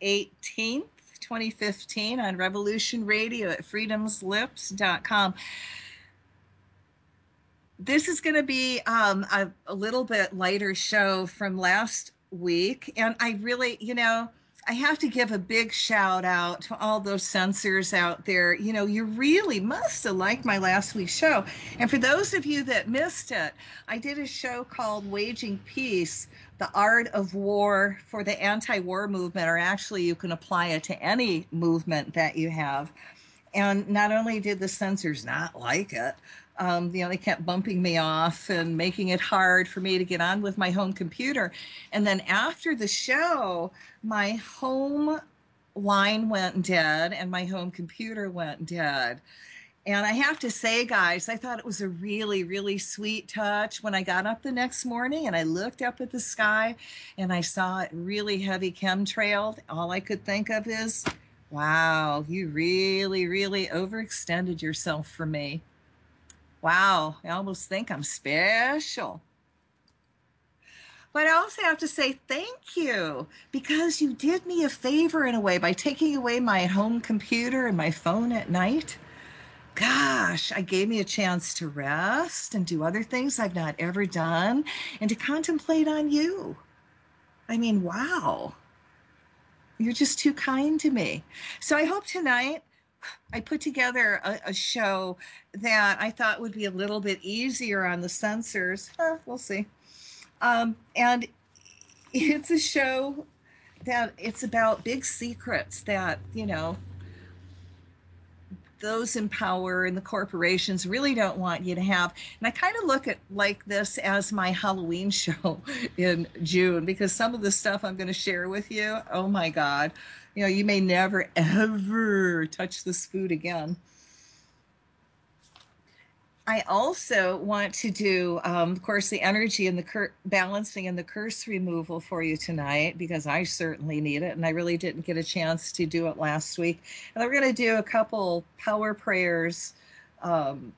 18th, 2015 on Revolution Radio at freedomslips.com. This is going to be a little bit lighter show from last week. And I really, I have to give a big shout out to all those censors out there. You really must have liked my last week's show. And for those of you that missed it, I did a show called Waging Peace, the Art of War for the Anti-War Movement, or actually you can apply it to any movement that you have. And not only did the censors not like it, they kept bumping me off and making it hard for me to get on with my home computer. And then after the show, my home line went dead and my home computer went dead. And I have to say, guys, I thought it was a really, really sweet touch when I got up the next morning and I looked up at the sky and I saw it really heavy chemtrailed. All I could think of is, wow, you really, really overextended yourself for me. Wow, I almost think I'm special. But I also have to say thank you, because you did me a favor in a way by taking away my home computer and my phone at night. Gosh, I gave me a chance to rest and do other things I've not ever done and to contemplate on you. I mean, wow. You're just too kind to me. So I hope tonight I put together a show that I thought would be a little bit easier on the censors. We'll see. And it's a show that it's about big secrets that, those in power and the corporations really don't want you to have. And I kind of look at like this as my Halloween show in June, because some of the stuff I'm going to share with you, oh my God, you may never, ever touch this food again. I also want to do, of course, the energy and the balancing and the curse removal for you tonight, because I certainly need it, and I really didn't get a chance to do it last week. And we're going to do a couple power prayers, cutting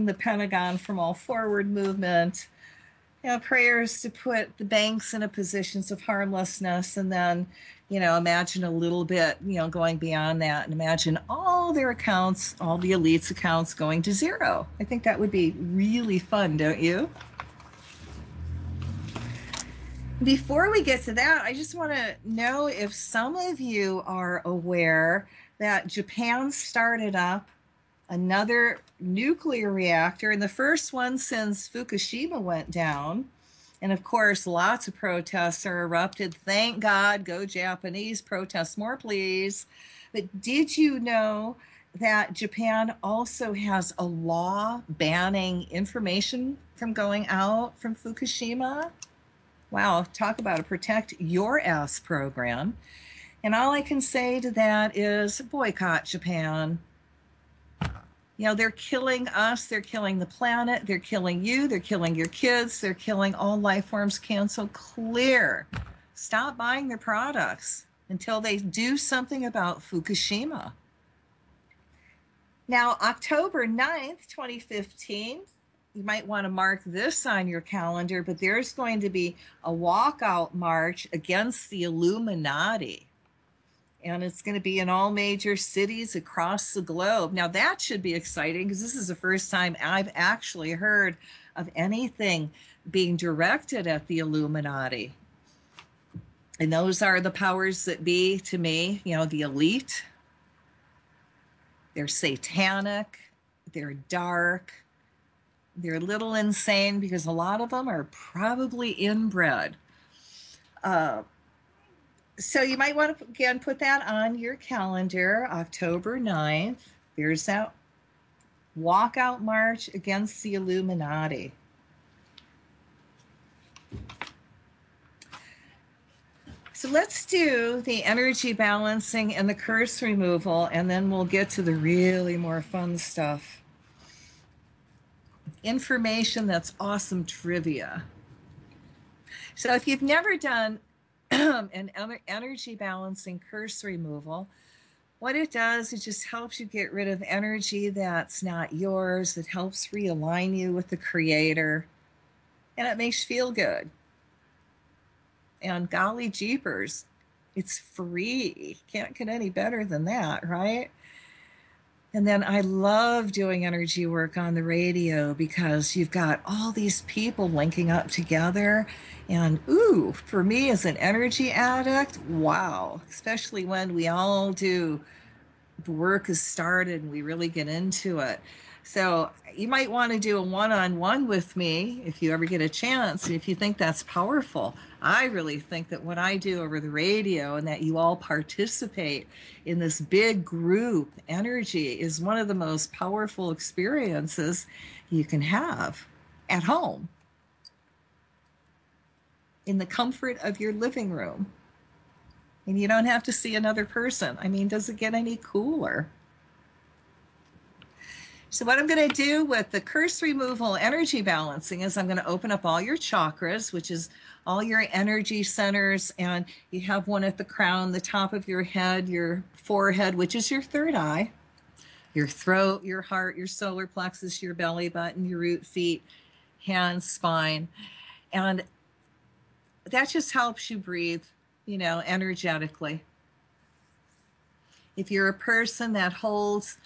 the Pentagon from all forward movement, prayers to put the banks in a positions of harmlessness, and then, imagine a little bit, going beyond that, and imagine all their accounts, all the elites' accounts going to zero. I think that would be really fun, don't you? Before we get to that, I just want to know if some of you are aware that Japan started up another nuclear reactor, and the first one since Fukushima went down. And of course, lots of protests are erupted. Thank God, go Japanese, protest more, please. But did you know that Japan also has a law banning information from going out from Fukushima? Wow, talk about a protect your ass program. And all I can say to that is boycott Japan. They're killing us, they're killing the planet, they're killing you, they're killing your kids, they're killing all life forms. Cancel clear. Stop buying their products until they do something about Fukushima. Now, October 9th, 2015, you might want to mark this on your calendar, but there's going to be a walkout march against the Illuminati. And it's going to be in all major cities across the globe. Now, that should be exciting, because this is the first time I've actually heard of anything being directed at the Illuminati. And those are the powers that be to me, the elite. They're satanic. They're dark. They're a little insane, because a lot of them are probably inbred. So you might want to, again, put that on your calendar, October 9th. There's that walkout march against the Illuminati. So let's do the energy balancing and the curse removal, and then we'll get to the really more fun stuff. Information that's awesome trivia. So if you've never done an energy balancing curse removal, what it does, it just helps you get rid of energy that's not yours. It helps realign you with the Creator, and it makes you feel good. And golly jeepers, It's free. Can't get any better than that, right? And then I love doing energy work on the radio because you've got all these people linking up together. And ooh, for me as an energy addict, wow, especially when we all do, the work is started and we really get into it. So you might want to do a one-on-one with me if you ever get a chance. And if you think that's powerful, I really think that what I do over the radio and that you all participate in this big group energy is one of the most powerful experiences you can have at home in the comfort of your living room. And you don't have to see another person. I mean, does it get any cooler? So what I'm going to do with the curse removal energy balancing is I'm going to open up all your chakras, which is all your energy centers. And you have one at the crown, the top of your head, your forehead, which is your third eye, your throat, your heart, your solar plexus, your belly button, your root, feet, hands, spine. And that just helps you breathe, you know, energetically. If you're a person that holds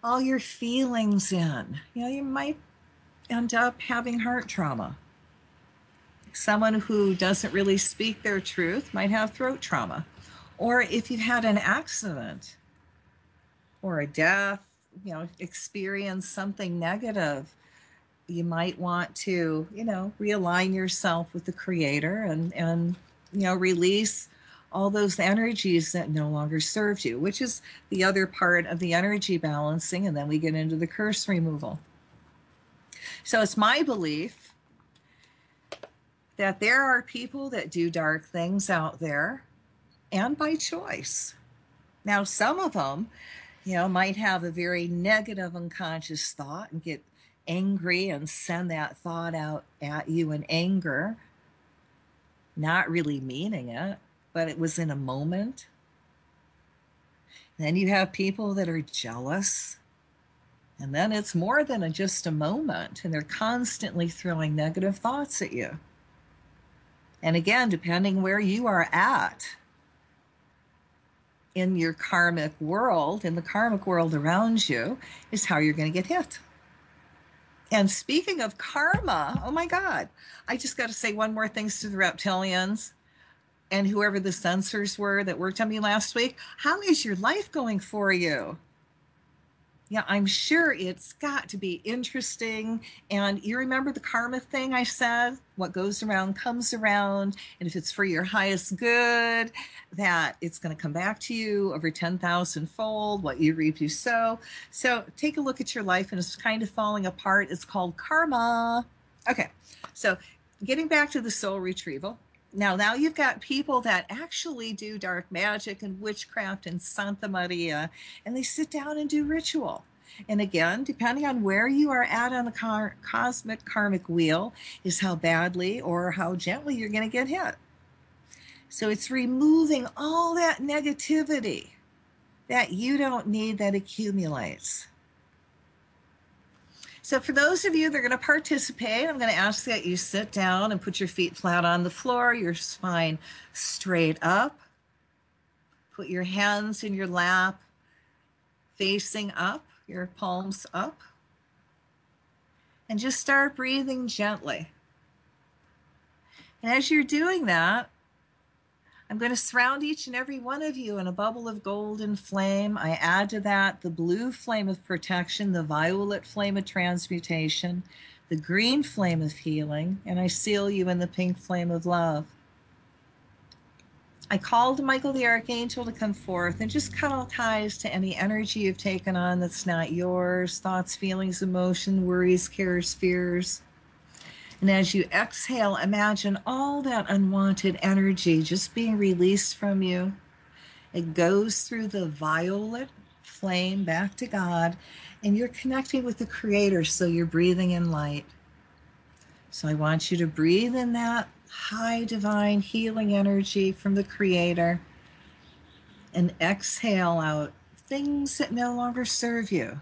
all your feelings in, you know, you might end up having heart trauma. Someone who doesn't really speak their truth might have throat trauma. Or if you've had an accident or a death, you know, experience something negative, you might want to, you know, realign yourself with the creator and you know, release all those energies that no longer serve you, which is the other part of the energy balancing. And then we get into the curse removal. So it's my belief that there are people that do dark things out there, and by choice. Now, some of them, you know, might have a very negative unconscious thought and get angry and send that thought out at you in anger, not really meaning it, but it was in a moment. And then you have people that are jealous, and then it's more than just a moment, and they're constantly throwing negative thoughts at you. And again, depending where you are at in your karmic world, in the karmic world around you, is how you're going to get hit. And speaking of karma, oh my God, I just got to say one more thing to the reptilians and whoever the censors were that worked on me last week. How is your life going for you? Yeah, I'm sure it's got to be interesting. And you remember the karma thing I said? What goes around comes around. And if it's for your highest good, that it's going to come back to you over 10,000 fold. What you reap, you sow. So take a look at your life, and it's kind of falling apart. It's called karma. Okay, so getting back to the soul retrieval. Now you've got people that actually do dark magic and witchcraft and Santa Maria, and they sit down and do ritual. And again, depending on where you are at on the cosmic karmic wheel is how badly or how gently you're going to get hit. So it's removing all that negativity that you don't need that accumulates. So for those of you that are going to participate, I'm going to ask that you sit down and put your feet flat on the floor, your spine straight up. Put your hands in your lap, facing up, your palms up. And just start breathing gently. And as you're doing that, I'm going to surround each and every one of you in a bubble of golden flame. I add to that the blue flame of protection, the violet flame of transmutation, the green flame of healing, and I seal you in the pink flame of love. I called Michael the Archangel to come forth and just cut all ties to any energy you've taken on that's not yours, thoughts, feelings, emotion, worries, cares, fears. And as you exhale, imagine all that unwanted energy just being released from you. It goes through the violet flame back to God, and you're connecting with the Creator, so you're breathing in light. So I want you to breathe in that high divine healing energy from the Creator and exhale out things that no longer serve you.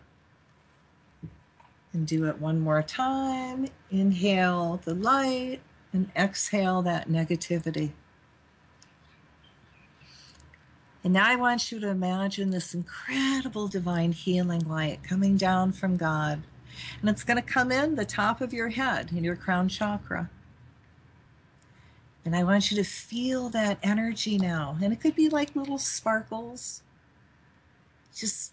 And do it one more time. Inhale the light and exhale that negativity. And now I want you to imagine this incredible divine healing light coming down from God. And it's going to come in the top of your head, in your crown chakra. And I want you to feel that energy now. And it could be like little sparkles. Just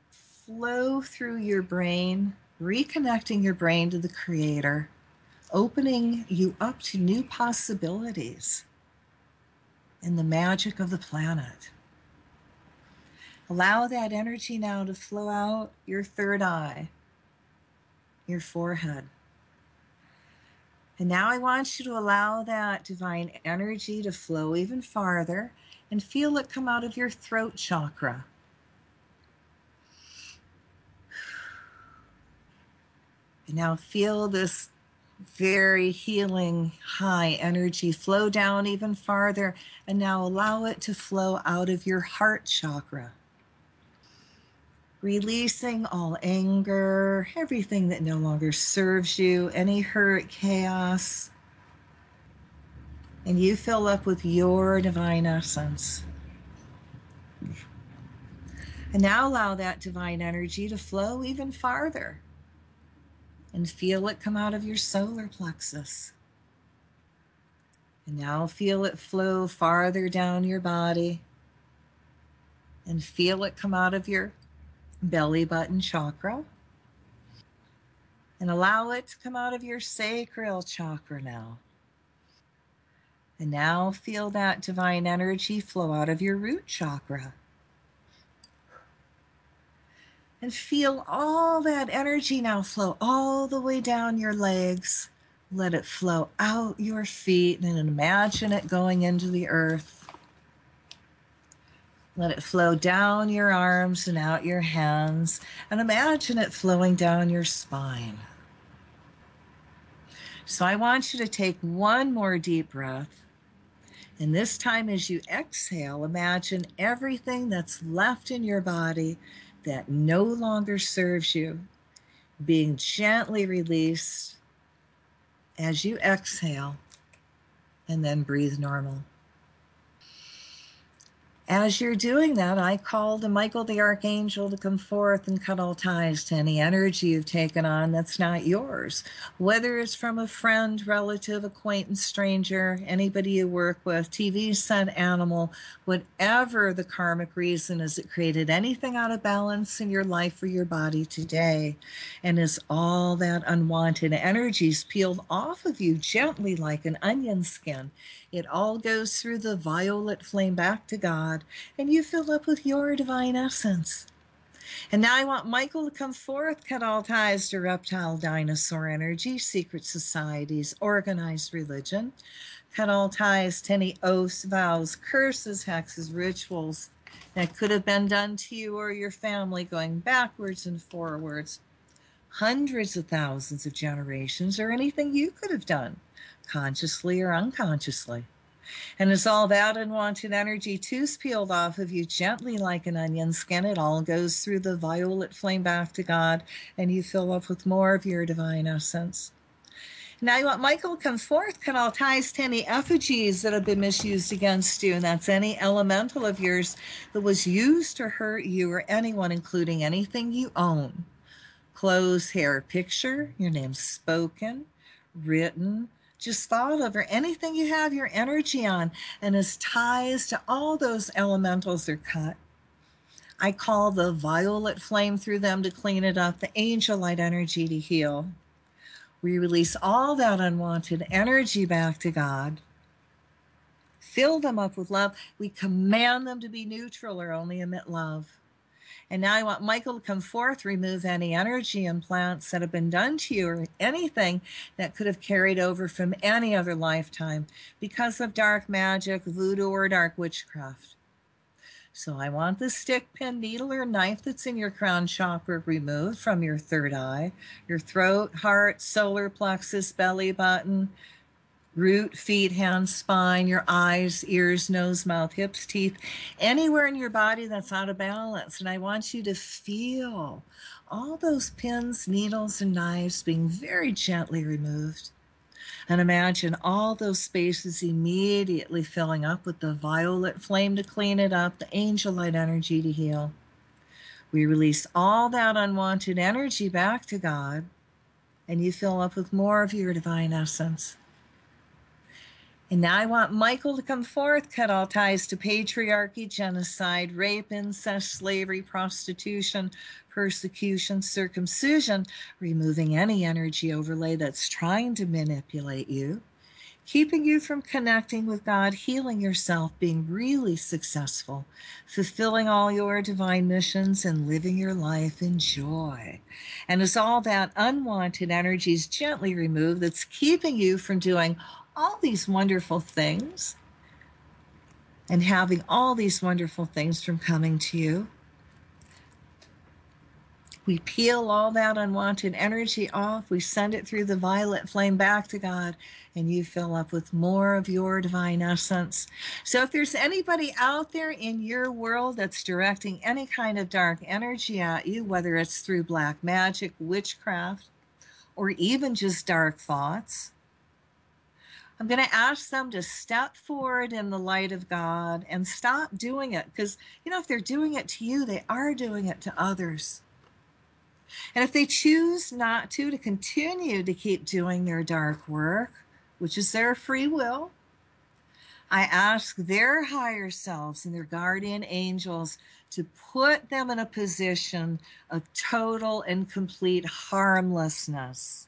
flow through your brain, reconnecting your brain to the Creator, opening you up to new possibilities and the magic of the planet. Allow that energy now to flow out your third eye, your forehead. And now I want you to allow that divine energy to flow even farther and feel it come out of your throat chakra. And now feel this very healing high energy flow down even farther, and now allow it to flow out of your heart chakra. Releasing all anger, everything that no longer serves you, any hurt, chaos. And you fill up with your divine essence. And now allow that divine energy to flow even farther. And feel it come out of your solar plexus. And now feel it flow farther down your body. And feel it come out of your belly button chakra. And allow it to come out of your sacral chakra now. And now feel that divine energy flow out of your root chakra. And feel all that energy now flow all the way down your legs. Let it flow out your feet and imagine it going into the earth. Let it flow down your arms and out your hands. And imagine it flowing down your spine. So I want you to take one more deep breath. And this time as you exhale, imagine everything that's left in your body that no longer serves you being gently released as you exhale, and then breathe normal. As you're doing that, I called Michael the Archangel to come forth and cut all ties to any energy you've taken on that's not yours. Whether it's from a friend, relative, acquaintance, stranger, anybody you work with, TV set, animal, whatever the karmic reason is, it created anything out of balance in your life or your body today. And as all that unwanted energies peeled off of you gently like an onion skin, it all goes through the violet flame back to God, and you fill up with your divine essence. And now I want Michael to come forth, cut all ties to reptile, dinosaur energy, secret societies, organized religion, cut all ties to any oaths, vows, curses, hexes, rituals that could have been done to you or your family going backwards and forwards, hundreds of thousands of generations, or anything you could have done, consciously or unconsciously. And as all that unwanted energy too is peeled off of you gently like an onion skin, it all goes through the violet flame back to God, and you fill up with more of your divine essence. Now you want Michael to come forth, cut all ties to any effigies that have been misused against you, and that's any elemental of yours that was used to hurt you or anyone, including anything you own. Clothes, hair, picture, your name spoken, written, just thought of, or anything you have your energy on, and as ties to all those elementals are cut. I call the violet flame through them to clean it up, the angel light energy to heal. We release all that unwanted energy back to God. Fill them up with love. We command them to be neutral or only emit love. And now I want Michael to come forth, remove any energy implants that have been done to you or anything that could have carried over from any other lifetime because of dark magic, voodoo, or dark witchcraft. So I want the stick, pin, needle, or knife that's in your crown chakra removed from your third eye, your throat, heart, solar plexus, belly button, root, feet, hands, spine, your eyes, ears, nose, mouth, hips, teeth, anywhere in your body that's out of balance. And I want you to feel all those pins, needles, and knives being very gently removed. And imagine all those spaces immediately filling up with the violet flame to clean it up, the angel light energy to heal. We release all that unwanted energy back to God, and you fill up with more of your divine essence. And now I want Michael to come forth, cut all ties to patriarchy, genocide, rape, incest, slavery, prostitution, persecution, circumcision, removing any energy overlay that's trying to manipulate you, keeping you from connecting with God, healing yourself, being really successful, fulfilling all your divine missions, and living your life in joy. And as all that unwanted energy is gently removed, that's keeping you from doing all these wonderful things and having all these wonderful things from coming to you, we peel all that unwanted energy off. We send it through the violet flame back to God, and you fill up with more of your divine essence. So if there's anybody out there in your world that's directing any kind of dark energy at you, whether it's through black magic, witchcraft, or even just dark thoughts, I'm going to ask them to step forward in the light of God and stop doing it. Because, if they're doing it to you, they are doing it to others. And if they choose not to continue to keep doing their dark work, which is their free will, I ask their higher selves and their guardian angels to put them in a position of total and complete harmlessness.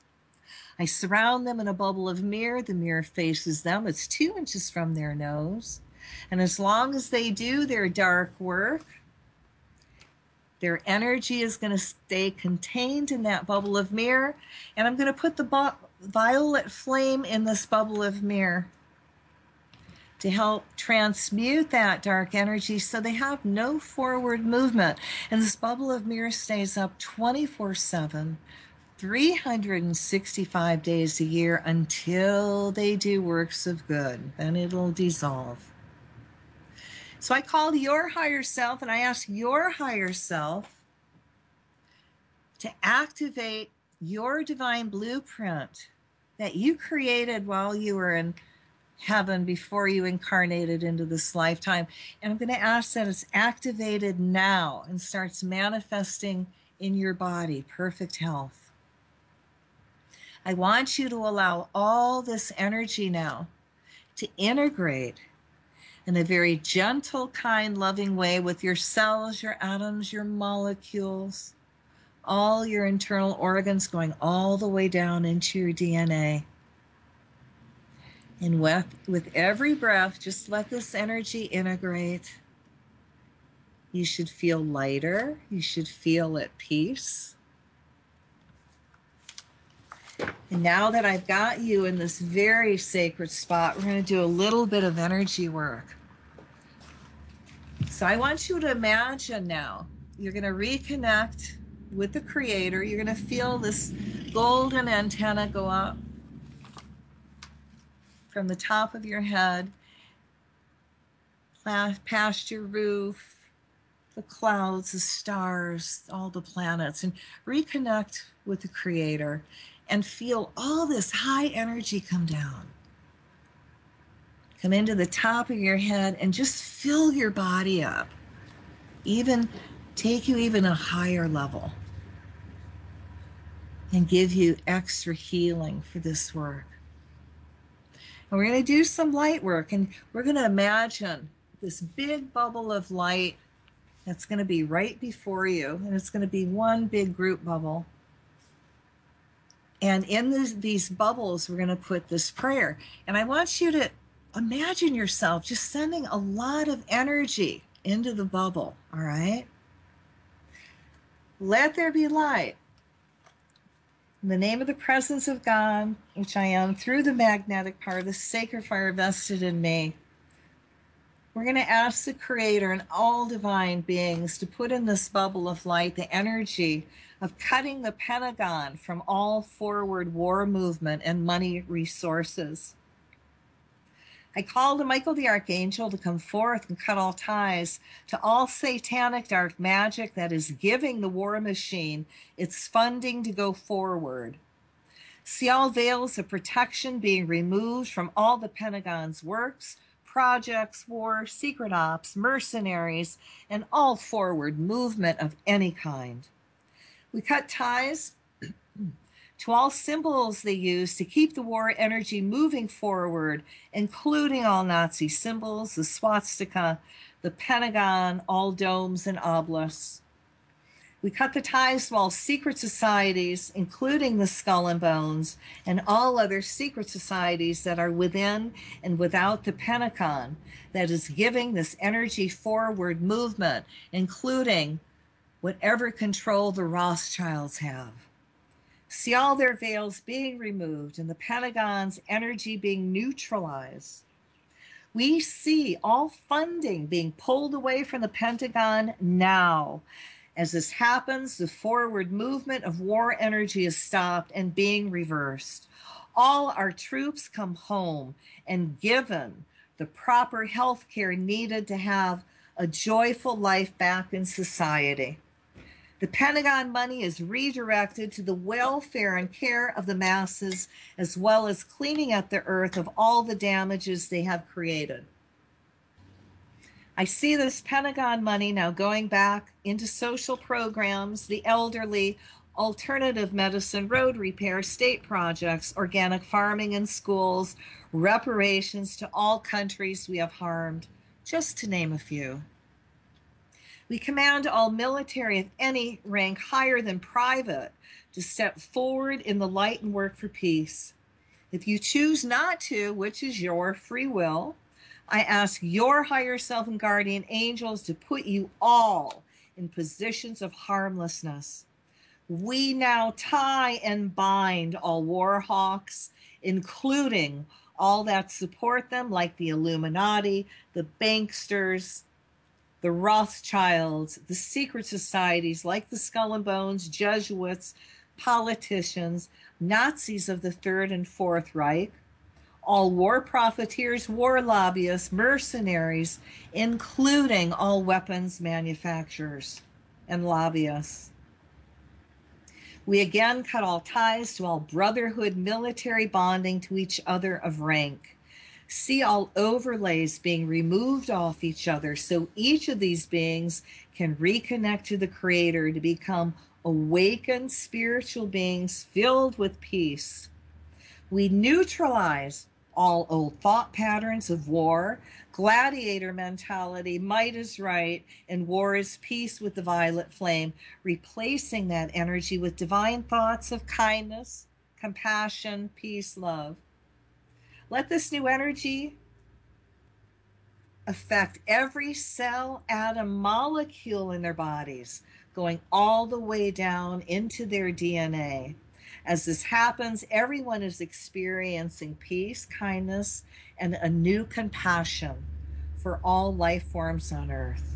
I surround them in a bubble of mirror. The mirror faces them. It's 2 inches from their nose. And as long as they do their dark work, their energy is going to stay contained in that bubble of mirror. And I'm going to put the violet flame in this bubble of mirror to help transmute that dark energy so they have no forward movement. And this bubble of mirror stays up 24/7. 365 days a year until they do works of good. Then it'll dissolve. So I call your higher self and I ask your higher self to activate your divine blueprint that you created while you were in heaven before you incarnated into this lifetime. And I'm going to ask that it's activated now and starts manifesting in your body, perfect health. I want you to allow all this energy now to integrate in a very gentle, kind, loving way with your cells, your atoms, your molecules, all your internal organs going all the way down into your DNA. And with every breath, just let this energy integrate. You should feel lighter. You should feel at peace. And now that I've got you in this very sacred spot, we're going to do a little bit of energy work. So I want you to imagine now, you're going to reconnect with the Creator. You're going to feel this golden antenna go up from the top of your head, past your roof, the clouds, the stars, all the planets, and reconnect with the Creator. And feel all this high energy come down. Come into the top of your head and just fill your body up. Even take you even a higher level. And give you extra healing for this work. And we're going to do some light work. And we're going to imagine this big bubble of light that's going to be right before you. And it's going to be one big group bubble. And in these bubbles, we're going to put this prayer. And I want you to imagine yourself just sending a lot of energy into the bubble, all right? Let there be light. In the name of the presence of God, which I am, through the magnetic power, the sacred fire vested in me, we're going to ask the Creator and all divine beings to put in this bubble of light the energy of cutting the Pentagon from all forward war movement and money resources. I call to Michael the Archangel to come forth and cut all ties to all satanic dark magic that is giving the war machine its funding to go forward. See all veils of protection being removed from all the Pentagon's works, projects, war, secret ops, mercenaries, and all forward movement of any kind. We cut ties to all symbols they use to keep the war energy moving forward, including all Nazi symbols, the swastika, the Pentagon, all domes and obelisks. We cut the ties to all secret societies, including the Skull and Bones, and all other secret societies that are within and without the Pentagon that is giving this energy forward movement, including whatever control the Rothschilds have. See all their veils being removed and the Pentagon's energy being neutralized. We see all funding being pulled away from the Pentagon now. As this happens, the forward movement of war energy is stopped and being reversed. All our troops come home and given the proper health care needed to have a joyful life back in society. The Pentagon money is redirected to the welfare and care of the masses, as well as cleaning up the earth of all the damages they have created. I see this Pentagon money now going back into social programs, the elderly, alternative medicine, road repair, state projects, organic farming in schools, reparations to all countries we have harmed, just to name a few. We command all military of any rank higher than private to step forward in the light and work for peace. If you choose not to, which is your free will, I ask your higher self and guardian angels to put you all in positions of harmlessness. We now tie and bind all war hawks, including all that support them, like the Illuminati, the banksters, the Rothschilds, the secret societies like the Skull and Bones, Jesuits, politicians, Nazis of the Third and Fourth Reich, all war profiteers, war lobbyists, mercenaries, including all weapons manufacturers and lobbyists. We again cut all ties to all brotherhood military bonding to each other of rank. See all overlays being removed off each other so each of these beings can reconnect to the Creator to become awakened spiritual beings filled with peace. We neutralize all old thought patterns of war, gladiator mentality, might is right, and war is peace with the violet flame, replacing that energy with divine thoughts of kindness, compassion, peace, love. Let this new energy affect every cell, atom, molecule in their bodies, going all the way down into their DNA. As this happens, everyone is experiencing peace, kindness, and a new compassion for all life forms on earth.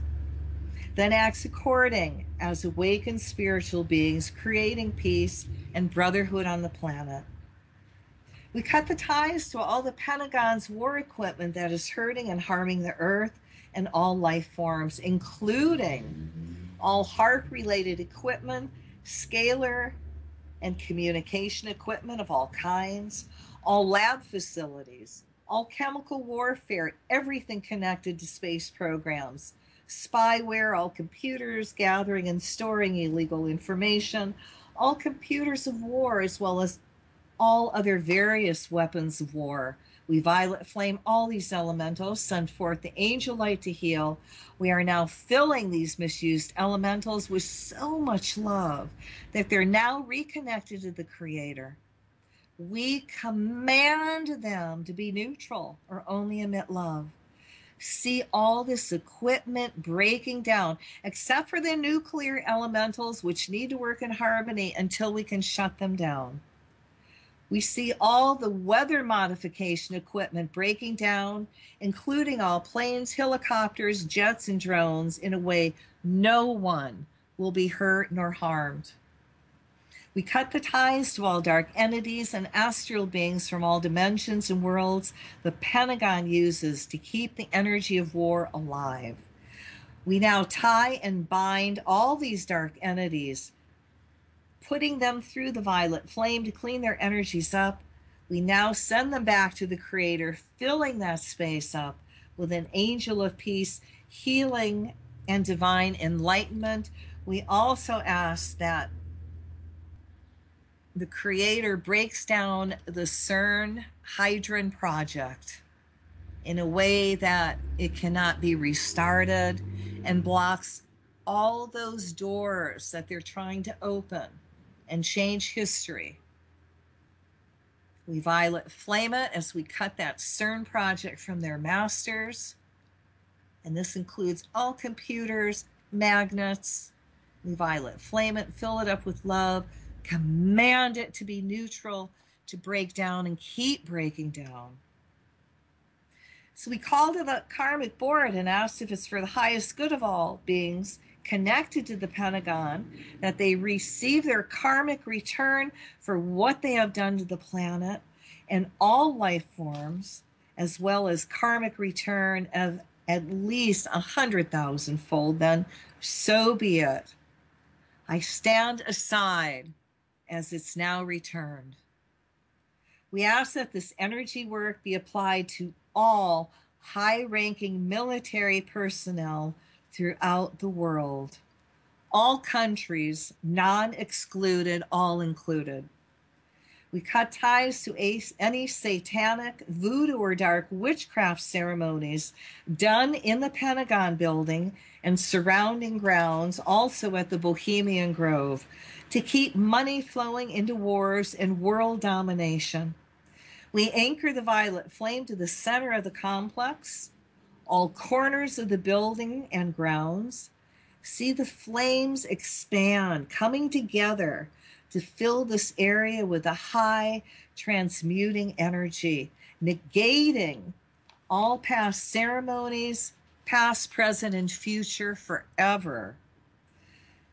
Then acts according as awakened spiritual beings, creating peace and brotherhood on the planet. We cut the ties to all the Pentagon's war equipment that is hurting and harming the earth and all life forms, including all heart-related equipment, scalar and communication equipment of all kinds, all lab facilities, all chemical warfare, everything connected to space programs, spyware, all computers gathering and storing illegal information, all computers of war, as well as all other various weapons of war. We violet flame all these elementals, send forth the angel light to heal. We are now filling these misused elementals with so much love that they're now reconnected to the Creator. We command them to be neutral or only emit love. See all this equipment breaking down, except for the nuclear elementals, which need to work in harmony until we can shut them down. We see all the weather modification equipment breaking down, including all planes, helicopters, jets, and drones, in a way no one will be hurt nor harmed. We cut the ties to all dark entities and astral beings from all dimensions and worlds the Pentagon uses to keep the energy of war alive. We now tie and bind all these dark entities, putting them through the violet flame to clean their energies up. We now send them back to the Creator, filling that space up with an angel of peace, healing, and divine enlightenment. We also ask that the Creator breaks down the CERN Hydrogen project in a way that it cannot be restarted and blocks all those doors that they're trying to open and change history. We violet flame it as we cut that CERN project from their masters. And this includes all computers, magnets. We violet flame it, fill it up with love, command it to be neutral, to break down and keep breaking down. So we called it a karmic board and asked if it's for the highest good of all beings connected to the Pentagon, that they receive their karmic return for what they have done to the planet and all life forms, as well as karmic return of at least 100,000-fold, then so be it. I stand aside as it's now returned. We ask that this energy work be applied to all high-ranking military personnel throughout the world. All countries, non-excluded, all included. We cut ties to any satanic, voodoo, or dark witchcraft ceremonies done in the Pentagon building and surrounding grounds, also at the Bohemian Grove, to keep money flowing into wars and world domination. We anchor the violet flame to the center of the complex, all corners of the building and grounds. See the flames expand, coming together to fill this area with a high transmuting energy, negating all past ceremonies, past, present, and future forever.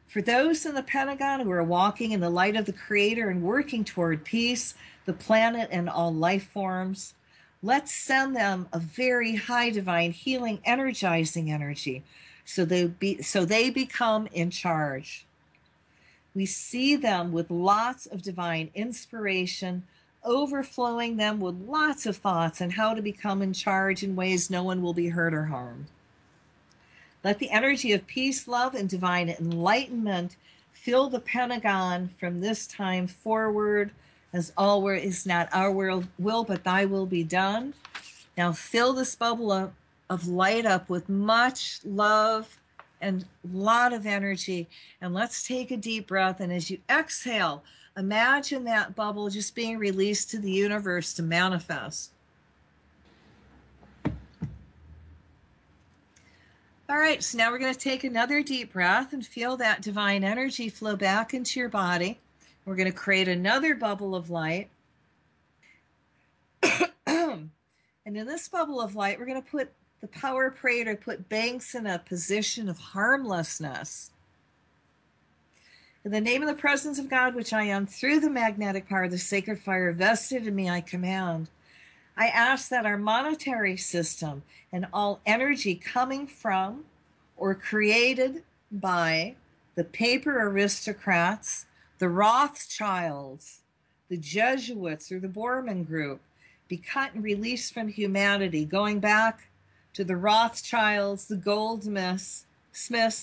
For those in the Pentagon who are walking in the light of the Creator and working toward peace, the planet, and all life forms, let's send them a very high divine healing, energizing energy so they become in charge. We see them with lots of divine inspiration, overflowing them with lots of thoughts on how to become in charge in ways no one will be hurt or harmed. Let the energy of peace, love, and divine enlightenment fill the Pentagon from this time forward, as all is not our will, but thy will be done. Now fill this bubble of light up with much love and a lot of energy. And let's take a deep breath. And as you exhale, imagine that bubble just being released to the universe to manifest. All right, so now we're going to take another deep breath and feel that divine energy flow back into your body. We're going to create another bubble of light. And in this bubble of light, we're going to put the power prayer to put Banks in a position of harmlessness. In the name of the presence of God, which I am, through the magnetic power of the sacred fire vested in me, I command. I ask that our monetary system and all energy coming from or created by the paper aristocrats, the Rothschilds, the Jesuits, or the Borman Group be cut and released from humanity, going back to the Rothschilds, the Goldsmiths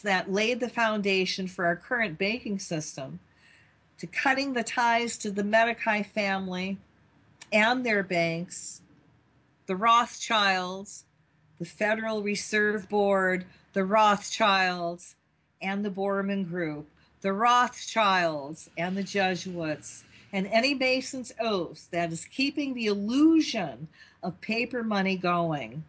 that laid the foundation for our current banking system, to cutting the ties to the Medici family and their banks, the Rothschilds, the Federal Reserve Board, the Rothschilds, and the Borman Group, the Rothschilds and the Jesuits, and any Mason's oaths that is keeping the illusion of paper money going.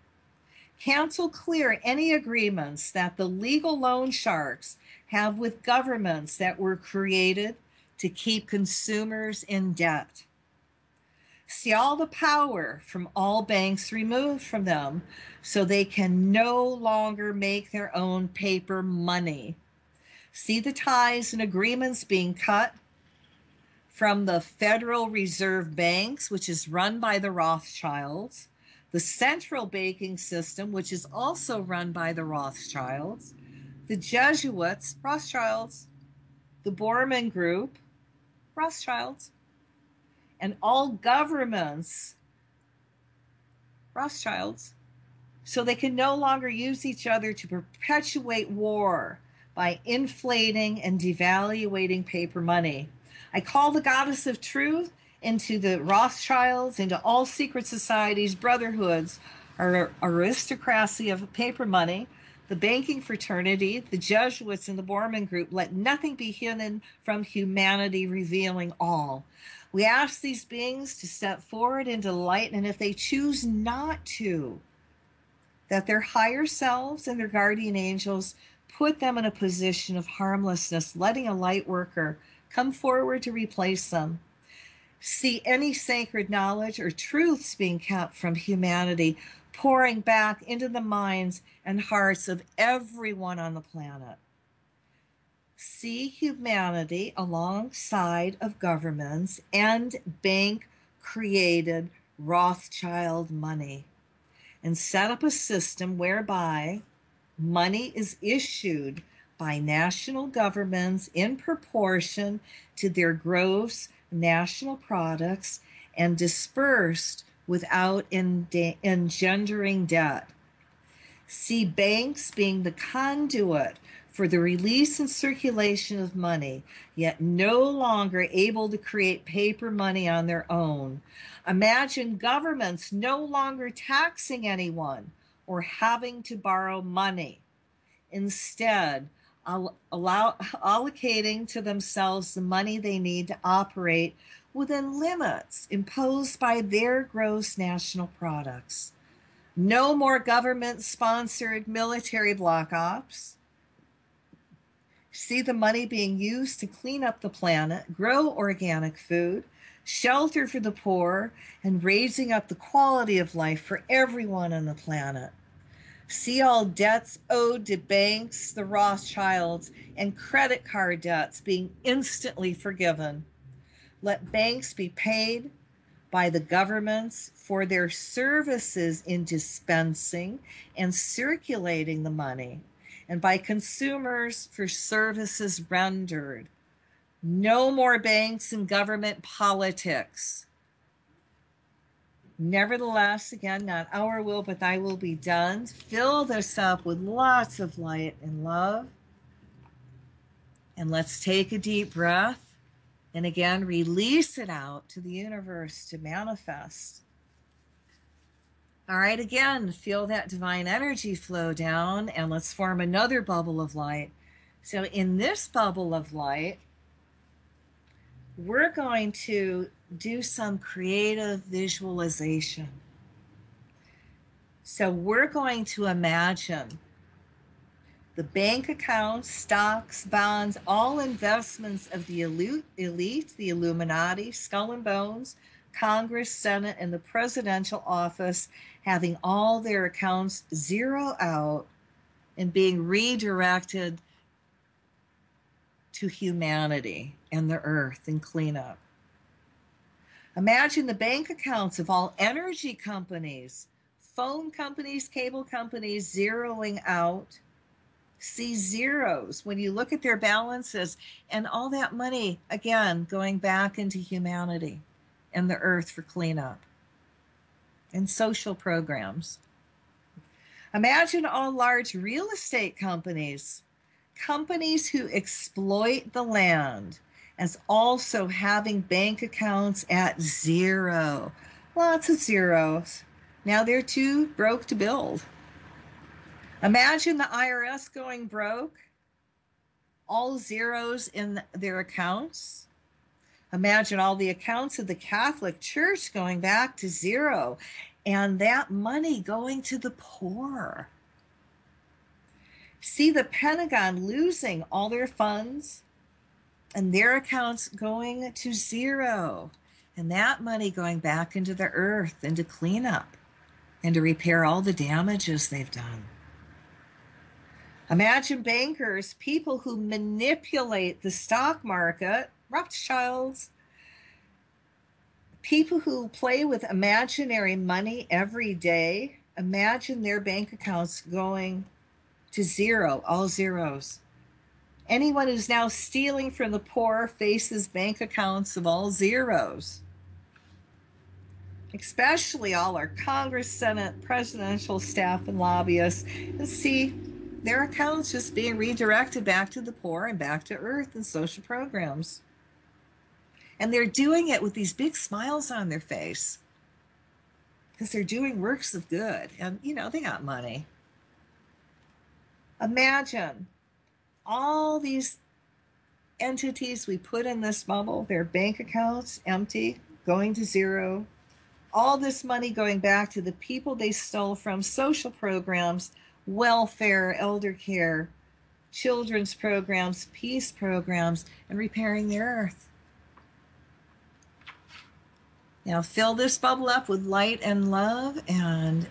Cancel clear any agreements that the legal loan sharks have with governments that were created to keep consumers in debt. See all the power from all banks removed from them so they can no longer make their own paper money. See the ties and agreements being cut from the Federal Reserve Banks, which is run by the Rothschilds, the central banking system, which is also run by the Rothschilds, the Jesuits, Rothschilds, the Borman Group, Rothschilds. And all governments, Rothschilds. So they can no longer use each other to perpetuate war by inflating and devaluating paper money. I call the goddess of truth into the Rothschilds, into all secret societies, brotherhoods, or aristocracy of paper money, the banking fraternity, the Jesuits, and the Borman Group. Let nothing be hidden from humanity, revealing all. We ask these beings to step forward into light, and if they choose not to, that their higher selves and their guardian angels put them in a position of harmlessness, letting a light worker come forward to replace them. See any sacred knowledge or truths being kept from humanity pouring back into the minds and hearts of everyone on the planet. See humanity alongside of governments and bank-created Rothschild money, and set up a system whereby money is issued by national governments in proportion to their gross national products and dispersed without engendering debt. See banks being the conduit for the release and circulation of money, yet no longer able to create paper money on their own. Imagine governments no longer taxing anyone or having to borrow money. Instead, allocating to themselves the money they need to operate within limits imposed by their gross national products. No more government-sponsored military block ops. See the money being used to clean up the planet, grow organic food, shelter for the poor, and raising up the quality of life for everyone on the planet. See all debts owed to banks, the Rothschilds, and credit card debts being instantly forgiven. Let banks be paid by the governments for their services in dispensing and circulating the money, and by consumers for services rendered. No more banks and government politics. Nevertheless, again, not our will, but thy will be done. Fill this up with lots of light and love. And let's take a deep breath. And again, release it out to the universe to manifest. All right, again, feel that divine energy flow down, and let's form another bubble of light. So in this bubble of light, we're going to do some creative visualization. So we're going to imagine the bank accounts, stocks, bonds, all investments of the elite, the Illuminati, Skull and Bones, Congress, Senate, and the presidential office having all their accounts zero out and being redirected to humanity and the earth and cleanup. Imagine the bank accounts of all energy companies, phone companies, cable companies zeroing out. See zeros when you look at their balances, and all that money, again, going back into humanity and the earth for cleanup and social programs. Imagine all large real estate companies, companies who exploit the land, as also having bank accounts at zero. Lots of zeros. Now they're too broke to build. Imagine the IRS going broke, all zeros in their accounts. Imagine all the accounts of the Catholic Church going back to zero, and that money going to the poor. See the Pentagon losing all their funds and their accounts going to zero, and that money going back into the earth and to clean up and to repair all the damages they've done. Imagine bankers, people who manipulate the stock market, Rothschilds, people who play with imaginary money every day. Imagine their bank accounts going to zero, all zeros. Anyone who's now stealing from the poor faces bank accounts of all zeros, especially all our Congress, Senate, presidential staff, and lobbyists. And see their accounts just being redirected back to the poor and back to earth and social programs. And they're doing it with these big smiles on their face because they're doing works of good. And, they got money. Imagine all these entities we put in this bubble, their bank accounts empty, going to zero, all this money going back to the people they stole from, social programs, welfare, elder care, children's programs, peace programs, and repairing the earth. Now fill this bubble up with light and love, and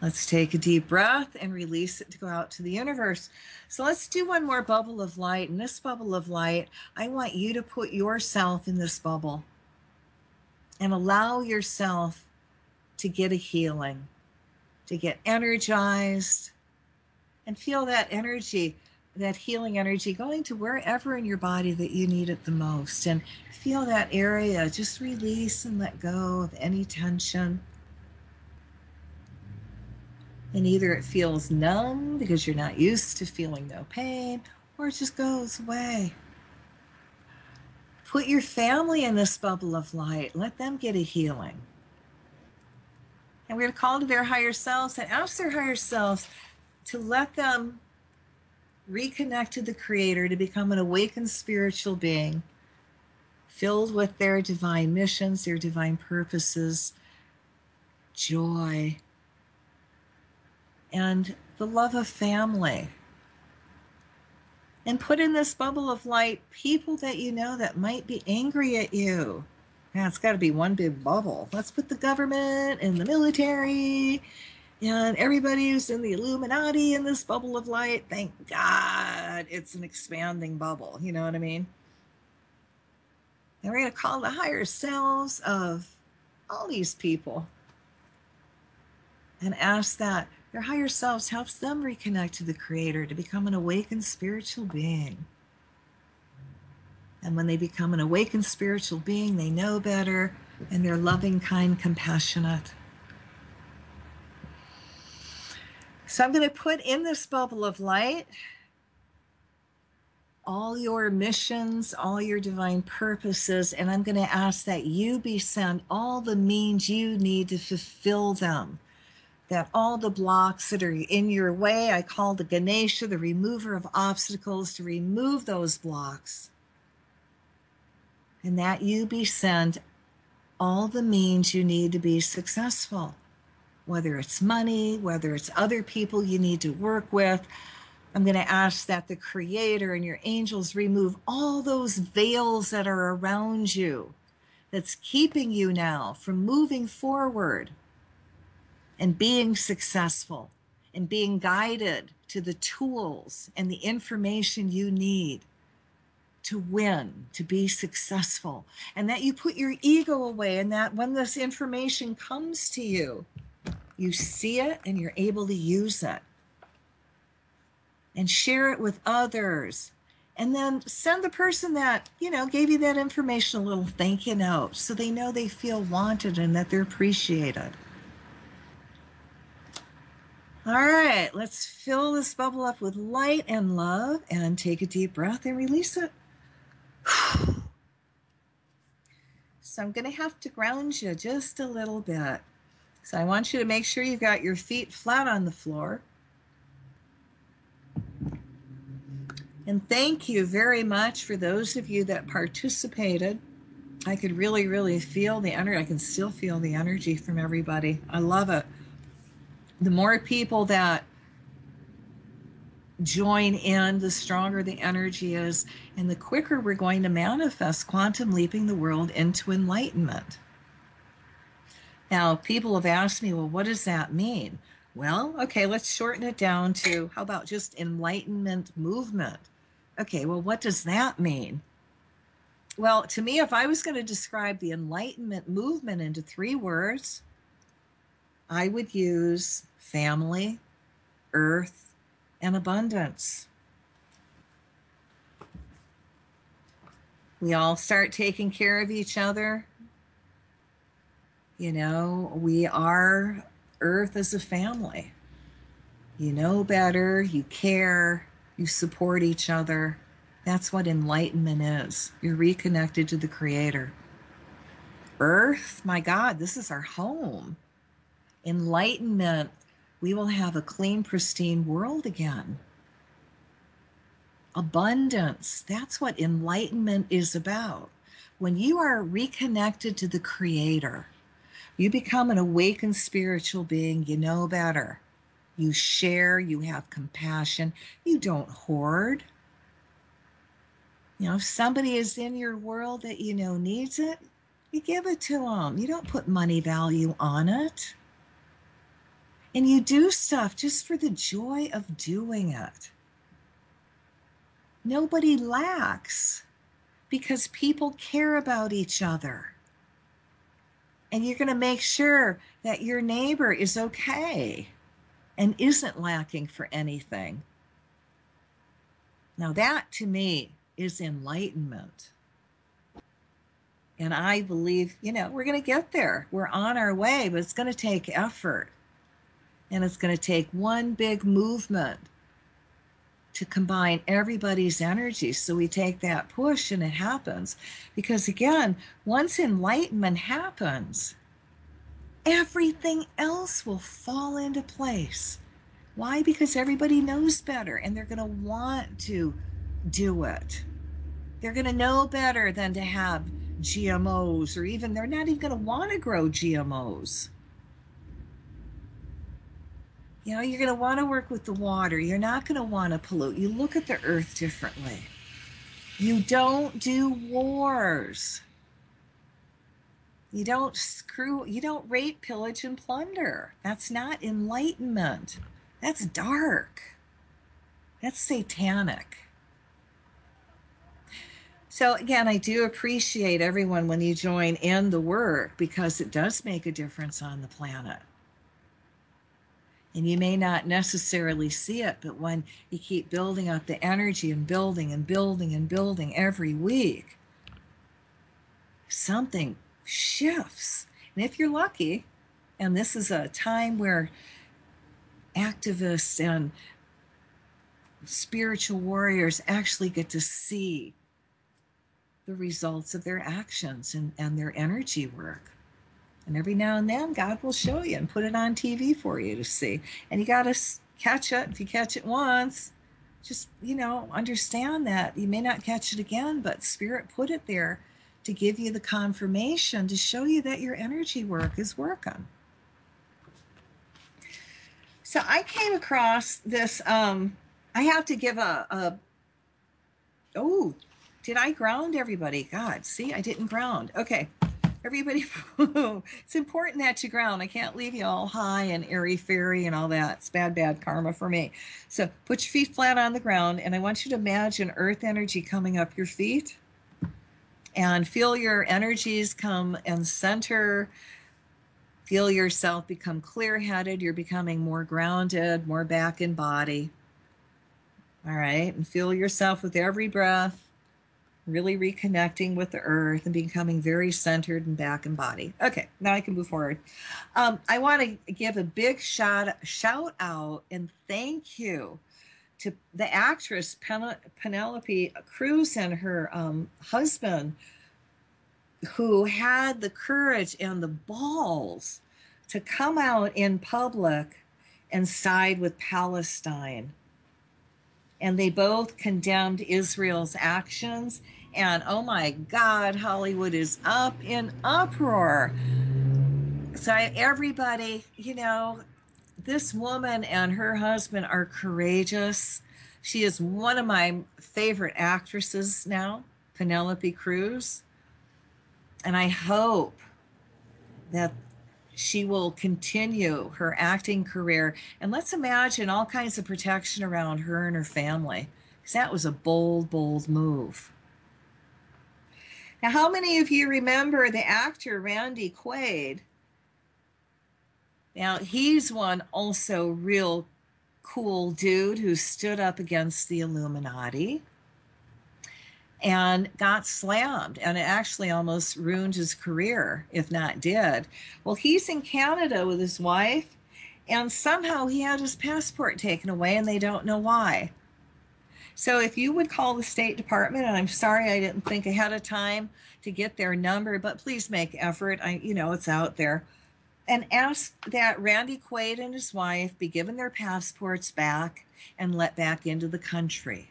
let's take a deep breath and release it to go out to the universe. So let's do one more bubble of light. In this bubble of light, I want you to put yourself in this bubble and allow yourself to get a healing, to get energized, and feel that energy, that healing energy going to wherever in your body that you need it the most. And feel that area. Just release and let go of any tension. And either it feels numb because you're not used to feeling no pain, or it just goes away. Put your family in this bubble of light. Let them get a healing. And we're going to call to their higher selves and ask their higher selves to let them reconnect to the Creator, to become an awakened spiritual being, filled with their divine missions, their divine purposes, joy, and the love of family. And put in this bubble of light people that you know that might be angry at you. Now, it's got to be one big bubble. Let's put the government and the military and everybody who's in the Illuminati in this bubble of light. Thank God it's an expanding bubble. You know what I mean? And we're going to call the higher selves of all these people and ask that their higher selves helps them reconnect to the Creator, to become an awakened spiritual being. And when they become an awakened spiritual being, they know better, and they're loving, kind, compassionate. So I'm going to put in this bubble of light all your missions, all your divine purposes, and I'm going to ask that you be sent all the means you need to fulfill them. That all the blocks that are in your way, I call the Ganesha, the remover of obstacles, to remove those blocks. And that you be sent all the means you need to be successful. Whether it's money, whether it's other people you need to work with. I'm going to ask that the Creator and your angels remove all those veils that are around you that's keeping you now from moving forward and being successful and being guided to the tools and the information you need to win, to be successful. And that you put your ego away, and that when this information comes to you, you see it and you're able to use it. And share it with others. And then send the person that, gave you that information a little thank you note so they know they feel wanted and that they're appreciated. All right, let's fill this bubble up with light and love and take a deep breath and release it. So I'm going to have to ground you just a little bit. So I want you to make sure you've got your feet flat on the floor. And thank you very much for those of you that participated. I could really, really feel the energy. I can still feel the energy from everybody. I love it. The more people that join in, the stronger the energy is, and the quicker we're going to manifest quantum leaping the world into enlightenment. Now, people have asked me, well, what does that mean? Well, okay, let's shorten it down to, how about just enlightenment movement? Okay, well, what does that mean? Well, to me, if I was going to describe the enlightenment movement into 3 words, I would use family, earth, and abundance. We all start taking care of each other. You know, we are Earth as a family. You know better, you care, you support each other. That's what enlightenment is. You're reconnected to the Creator. Earth, my God, this is our home. Enlightenment, we will have a clean, pristine world again. Abundance, that's what enlightenment is about. When you are reconnected to the Creator, you become an awakened spiritual being. You know better. You share, you have compassion, you don't hoard. You know, if somebody is in your world that you know needs it, you give it to them. You don't put money value on it. And you do stuff just for the joy of doing it. Nobody lacks because people care about each other. And you're going to make sure that your neighbor is okay and isn't lacking for anything. Now, that to me is enlightenment. And I believe, you know, we're going to get there. We're on our way, but it's going to take effort. And it's going to take one big movement to combine everybody's energy. So we take that push and it happens. Because again, once enlightenment happens, everything else will fall into place. Why? Because everybody knows better and they're going to want to do it. They're going to know better than to have GMOs, or even they're not even going to want to grow GMOs. You know, you're going to want to work with the water. You're not going to want to pollute. You look at the earth differently. You don't do wars. You don't rape, pillage, and plunder. That's not enlightenment. That's dark. That's satanic. So again, I do appreciate everyone when you join in the work, because it does make a difference on the planet. And you may not necessarily see it, but when you keep building up the energy and building and building and building every week, something shifts. And if you're lucky, and this is a time where activists and spiritual warriors actually get to see the results of their actions and their energy work. And every now and then, God will show you and put it on TV for you to see. And you got to catch it. If you catch it once, just, you know, understand that you may not catch it again, but Spirit put it there to give you the confirmation to show you that your energy work is working. So I came across this, I have to give oh, did I ground everybody? God, see, I didn't ground. Okay. Everybody, it's important that you ground. I can't leave you all high and airy-fairy and all that. It's bad karma for me. So put your feet flat on the ground, and I want you to imagine earth energy coming up your feet. And feel your energies come and center. Feel yourself become clear-headed. You're becoming more grounded, more back in body. All right, and feel yourself with every breath. Really reconnecting with the earth and becoming very centered and back in body. Okay, now I can move forward. I want to give a big shout out and thank you to the actress Penelope Cruz and her husband, who had the courage and the balls to come out in public and side with Palestine. And they both condemned Israel's actions. And oh my God, Hollywood is up in uproar. So everybody, you know, this woman and her husband are courageous. She is one of my favorite actresses now, Penelope Cruz. And I hope that she will continue her acting career. And let's imagine all kinds of protection around her and her family, because that was a bold, bold move. Now, how many of you remember the actor Randy Quaid? Now, he's one also real cool dude who stood up against the Illuminati. and got slammed, and it actually almost ruined his career, if not did. Well, he's in Canada with his wife, and somehow he had his passport taken away, and they don't know why. So if you would call the State Department, and I'm sorry I didn't think ahead of time to get their number, but please make effort. It's out there. And ask that Randy Quaid and his wife be given their passports back and let back into the country.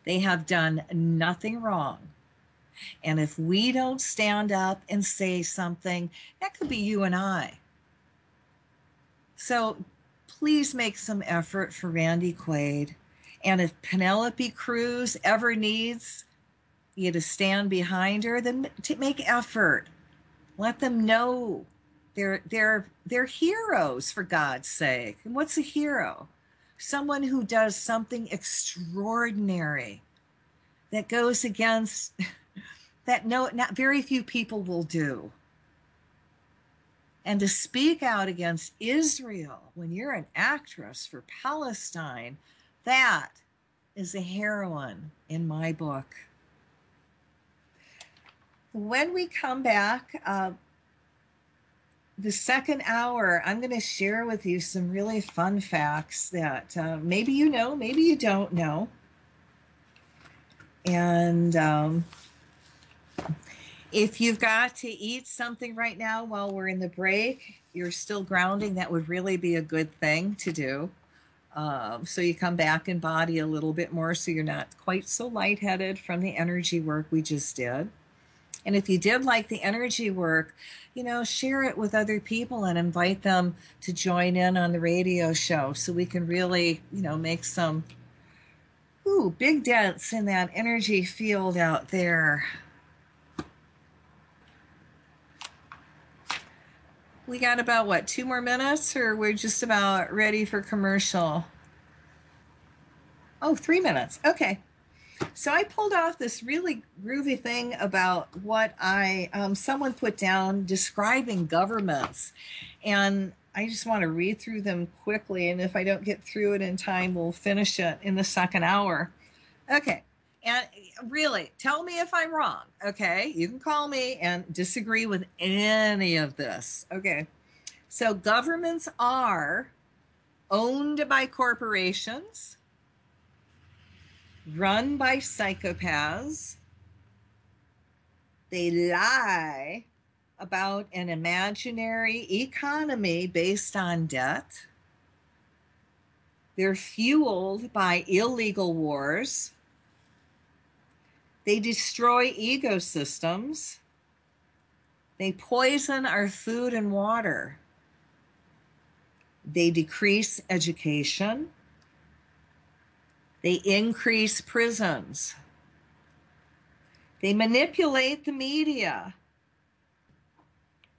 They have done nothing wrong. And if we don't stand up and say something, that could be you and I. So please make some effort for Randy Quaid. And if Penelope Cruz ever needs you to stand behind her, then to make effort. Let them know they're heroes, for God's sake. And what's a hero? Someone who does something extraordinary that goes against that not very few people will do. And to speak out against Israel when you're an actress for Palestine, that is a heroine in my book. When we come back, the second hour, I'm going to share with you some really fun facts that maybe you know, maybe you don't know. And if you've got to eat something right now while we're in the break, you're still grounding, that would really be a good thing to do. So you come back in body a little bit more so you're not quite so lightheaded from the energy work we just did. And if you did like the energy work, share it with other people and invite them to join in on the radio show so we can really, make some big dents in that energy field out there. We got about, 2 more minutes, or we're just about ready for commercial? Oh, 3 minutes. Okay. So I pulled off this really groovy thing about what someone put down describing governments. And I just want to read through them quickly. And if I don't get through it in time, we'll finish it in the second hour. Okay. And really, tell me if I'm wrong. Okay. You can call me and disagree with any of this. Okay. So governments are owned by corporations, run by psychopaths. They lie about an imaginary economy based on debt. They're fueled by illegal wars. They destroy ecosystems. They poison our food and water. They decrease education. They increase prisons. They manipulate the media.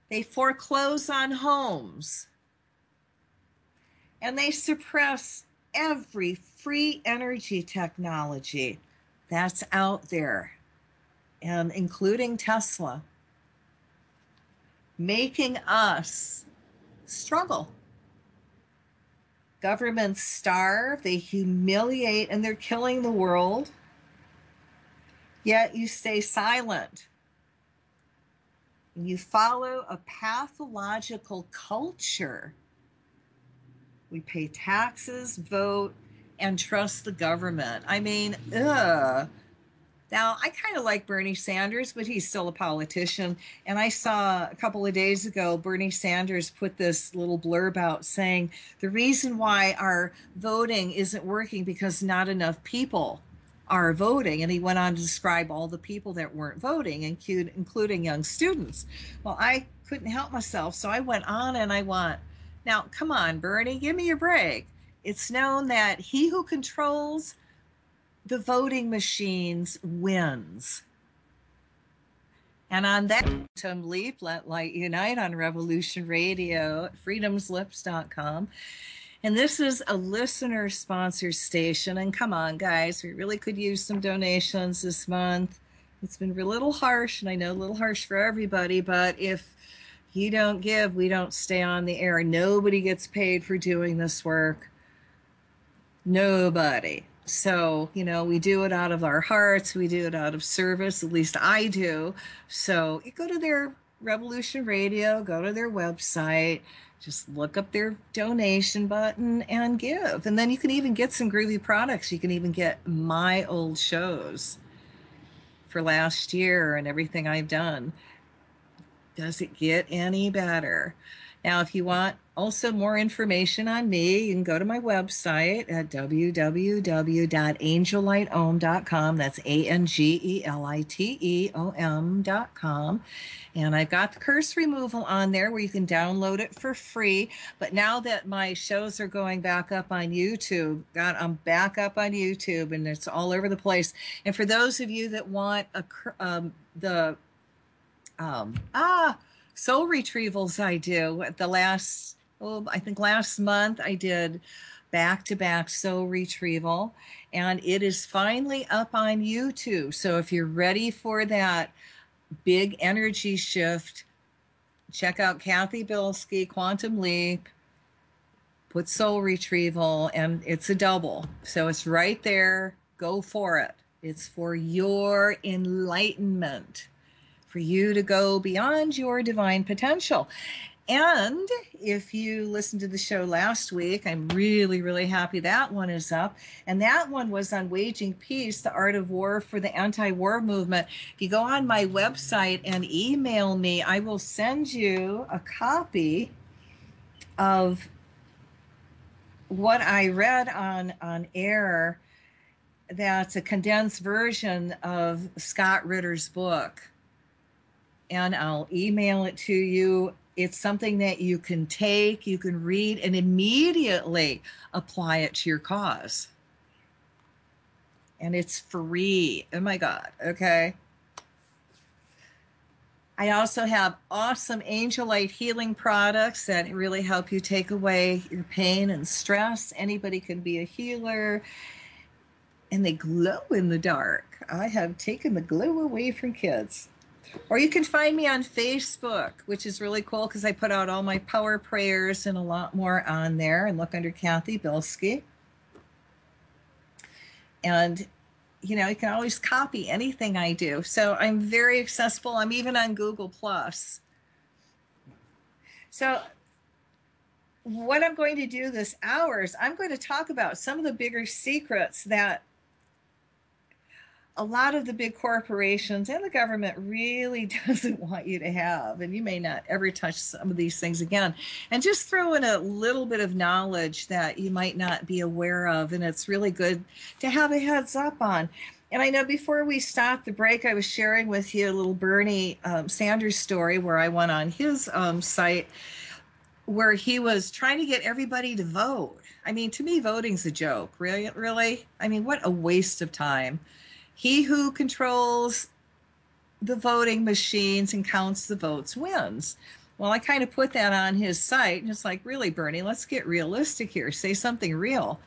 They foreclose on homes. And they suppress every free energy technology that's out there, and including Tesla, making us struggle. Governments starve, they humiliate, and they're killing the world. Yet you stay silent. You follow a pathological culture. We pay taxes, vote, and trust the government. I mean, ugh. Now, I kind of like Bernie Sanders, but he's still a politician. And I saw a couple of days ago, Bernie Sanders put this little blurb out saying the reason why our voting isn't working because not enough people are voting. And he went on to describe all the people that weren't voting, including young students. Well, I couldn't help myself. So I went on and I went, now, come on, Bernie, give me a break. It's known that he who controls the voting machines wins. And on that quantum leap, let light unite on Revolution Radio at freedomslips.com. And this is a listener-sponsored station. And come on, guys, we really could use some donations this month. It's been a little harsh, and I know a little harsh for everybody, but if you don't give, we don't stay on the air. Nobody gets paid for doing this work. Nobody. So, we do it out of our hearts. We do it out of service. At least I do. So you go to their Revolution Radio, go to their website, just look up their donation button and give. And then you can even get some groovy products. You can even get my old shows for last year and everything I've done. Does it get any better? Now, if you want also more information on me, you can go to my website at www.angellighteom.com. That's ANGELITEOM.com. And I've got the curse removal on there where you can download it for free. But now that my shows are going back up on YouTube, God, I'm back up on YouTube and it's all over the place. And for those of you that want soul retrievals, I do. I think last month I did back-to-back soul retrieval, and it is finally up on YouTube. So if you're ready for that big energy shift, check out Cathy Bilsky, Quantum Leap, put soul retrieval, and it's a double. So it's right there. Go for it. It's for your enlightenment, for you to go beyond your divine potential. And if you listened to the show last week, I'm really, really happy that one is up. And that one was on Waging Peace, the Art of War for the Anti-War Movement. If you go on my website and email me, I will send you a copy of what I read on air. That's a condensed version of Scott Ritter's book. And I'll email it to you. It's something that you can take, you can read, and immediately apply it to your cause. And it's free. Oh my God. Okay. I also have awesome Angel Light healing products that really help you take away your pain and stress. Anybody can be a healer. And they glow in the dark. I have taken the glow away from kids. Or you can find me on Facebook, which is really cool because I put out all my power prayers and a lot more on there. And look under Cathy Bilsky. And, you can always copy anything I do. So I'm very accessible. I'm even on Google+. So what I'm going to do this hour is I'm going to talk about some of the bigger secrets that a lot of the big corporations and the government really doesn't want you to have, and you may not ever touch some of these things again. And just throw in a little bit of knowledge that you might not be aware of, and it's really good to have a heads up on. And I know before we stopped the break, I was sharing with you a little Bernie Sanders story where I went on his site where he was trying to get everybody to vote. I mean, to me, voting's a joke. Really? I mean, what a waste of time. He who controls the voting machines and counts the votes wins. Well, I kind of put that on his site, and it's like, really, Bernie, let's get realistic here. Say something real.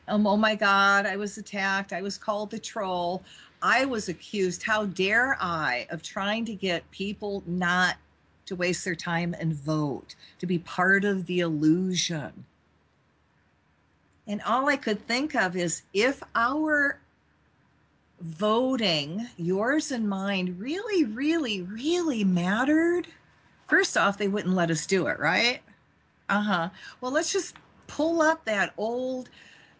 Oh my God, I was attacked. I was called the troll. I was accused, how dare I, of trying to get people not to waste their time and vote, to be part of the illusion. And all I could think of is if our voting, yours and mine, really, really, really mattered, first off, they wouldn't let us do it, right? Well, let's just pull up that old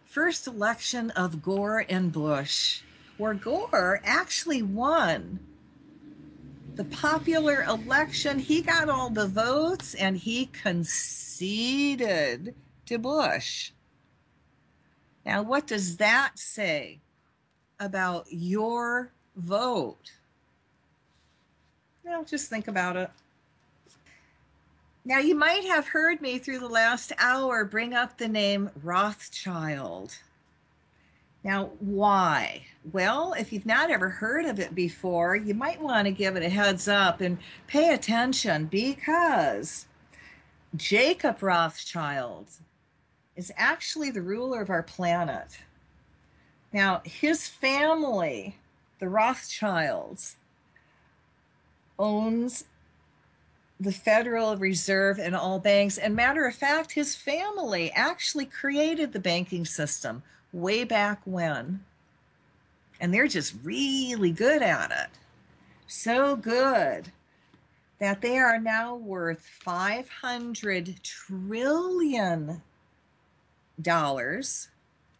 first election of Gore and Bush, where Gore actually won the popular election. He got all the votes and he conceded to Bush. Now, what does that say about your vote? Just think about it. Now, you might have heard me through the last hour bring up the name Rothschild. Now, why? Well, if you've not ever heard of it before, you might want to give it a heads up and pay attention, because Jacob Rothschild is actually the ruler of our planet. Now, his family, the Rothschilds, owns the Federal Reserve and all banks. And matter of fact, his family actually created the banking system way back when. And they're just really good at it. So good that they are now worth $500 trillion,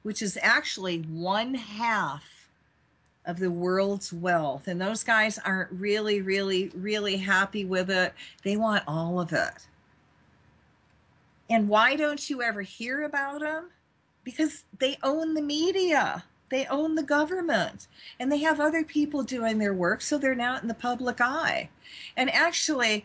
which is actually one half of the world's wealth. And those guys aren't really, really, really happy with it. They want all of it. And why don't you ever hear about them? Because they own the media. They own the government. And they have other people doing their work, so they're not in the public eye. And actually,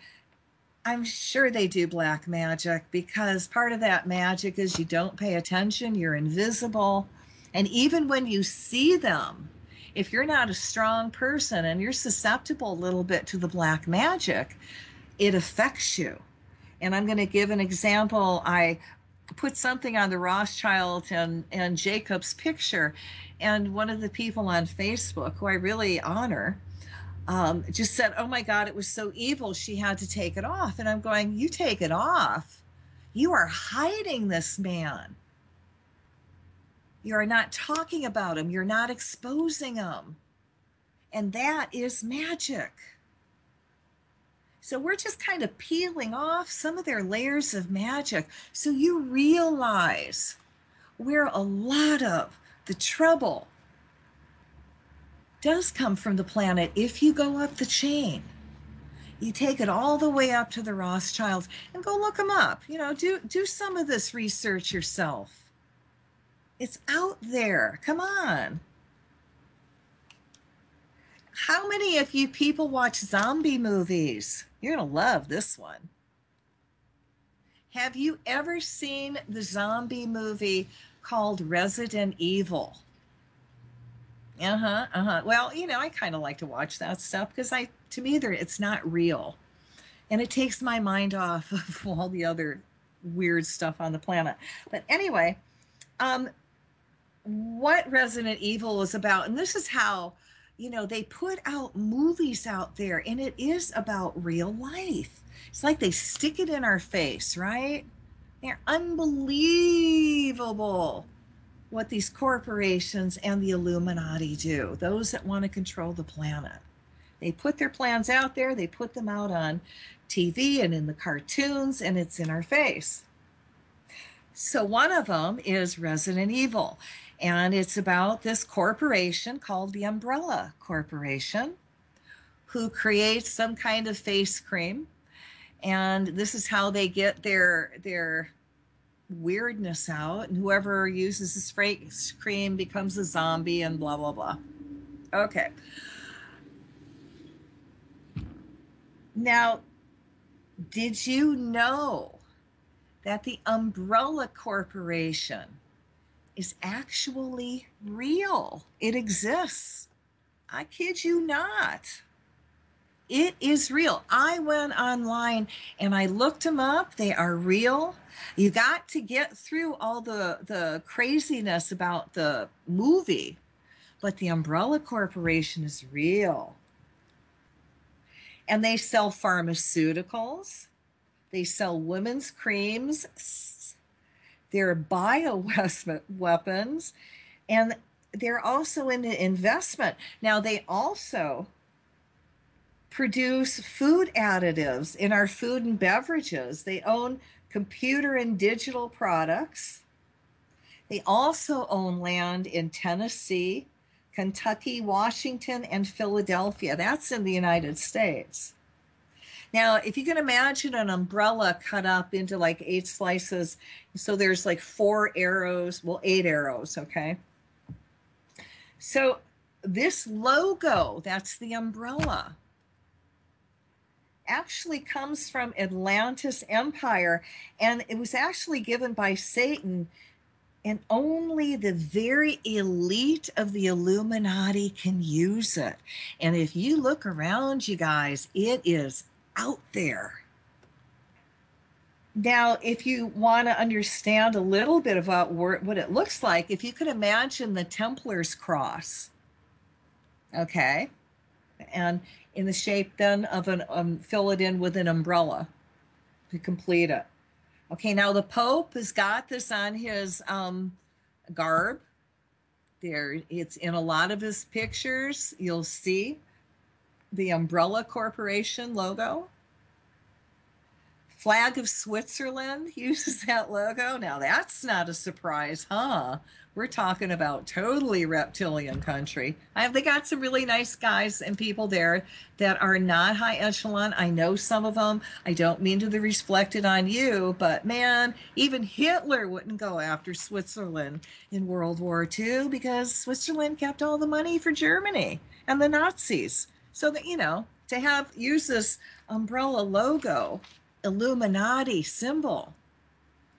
I'm sure they do black magic, because part of that magic is you don't pay attention, you're invisible. And even when you see them, if you're not a strong person and you're susceptible a little bit to the black magic, it affects you. And I'm going to give an example. I put something on the Rothschild and Jacob's picture, and one of the people on Facebook, who I really honor, just said, "Oh my God, it was so evil, she had to take it off." And I'm going, you take it off? You are hiding this man. You are not talking about him. You're not exposing him. And that is magic. So we're just kind of peeling off some of their layers of magic so you realize where a lot of the trouble does come from the planet if you go up the chain. You take it all the way up to the Rothschilds and go look them up. You know, do some of this research yourself. It's out there. Come on. How many of you people watch zombie movies? You're going to love this one. Have you ever seen the zombie movie called Resident Evil? Well, you know, I kind of like to watch that stuff because to me, it's not real. And it takes my mind off of all the other weird stuff on the planet. But anyway, what Resident Evil is about, and this is how, you know, they put out movies out there, and it is about real life. It's like they stick it in our face, right? They're unbelievable what these corporations and the Illuminati do, those that want to control the planet. They put their plans out there, they put them out on TV and in the cartoons, and it's in our face. So one of them is Resident Evil, and it's about this corporation called the Umbrella Corporation, who creates some kind of face cream, and this is how they get their weirdness out, and whoever uses this face cream becomes a zombie and blah blah blah. Okay, now did you know that the Umbrella Corporation is actually real? It exists. I kid you not. It is real. I went online and I looked them up. They are real. You got to get through all the craziness about the movie, but the Umbrella Corporation is real. And they sell pharmaceuticals. They sell women's creams. They're bioweapons. And they're also into investment. Now, they also produce food additives in our food and beverages. They own computer and digital products. They also own land in Tennessee, Kentucky, Washington, and Philadelphia. That's in the United States. Now, if you can imagine an umbrella cut up into like 8 slices, so there's like 4 arrows, well, 8 arrows, okay? So this logo, that's the umbrella, actually comes from Atlantis Empire, and it was actually given by Satan, and only the very elite of the Illuminati can use it. And if you look around, you guys, it is out there. Now, if you want to understand a little bit about what it looks like, if you could imagine the Templar's cross, okay, and in the shape then of fill it in with an umbrella to complete it. Okay, now the Pope has got this on his garb, There, it's in a lot of his pictures. You'll see the Umbrella Corporation logo. Flag of Switzerland uses that logo. Now that's not a surprise, huh? We're talking about totally reptilian country. They got some really nice guys and people there that are not high echelon. I know some of them. I don't mean to reflect it on you, but man, even Hitler wouldn't go after Switzerland in World War II because Switzerland kept all the money for Germany and the Nazis. So that, to use this umbrella logo, Illuminati symbol,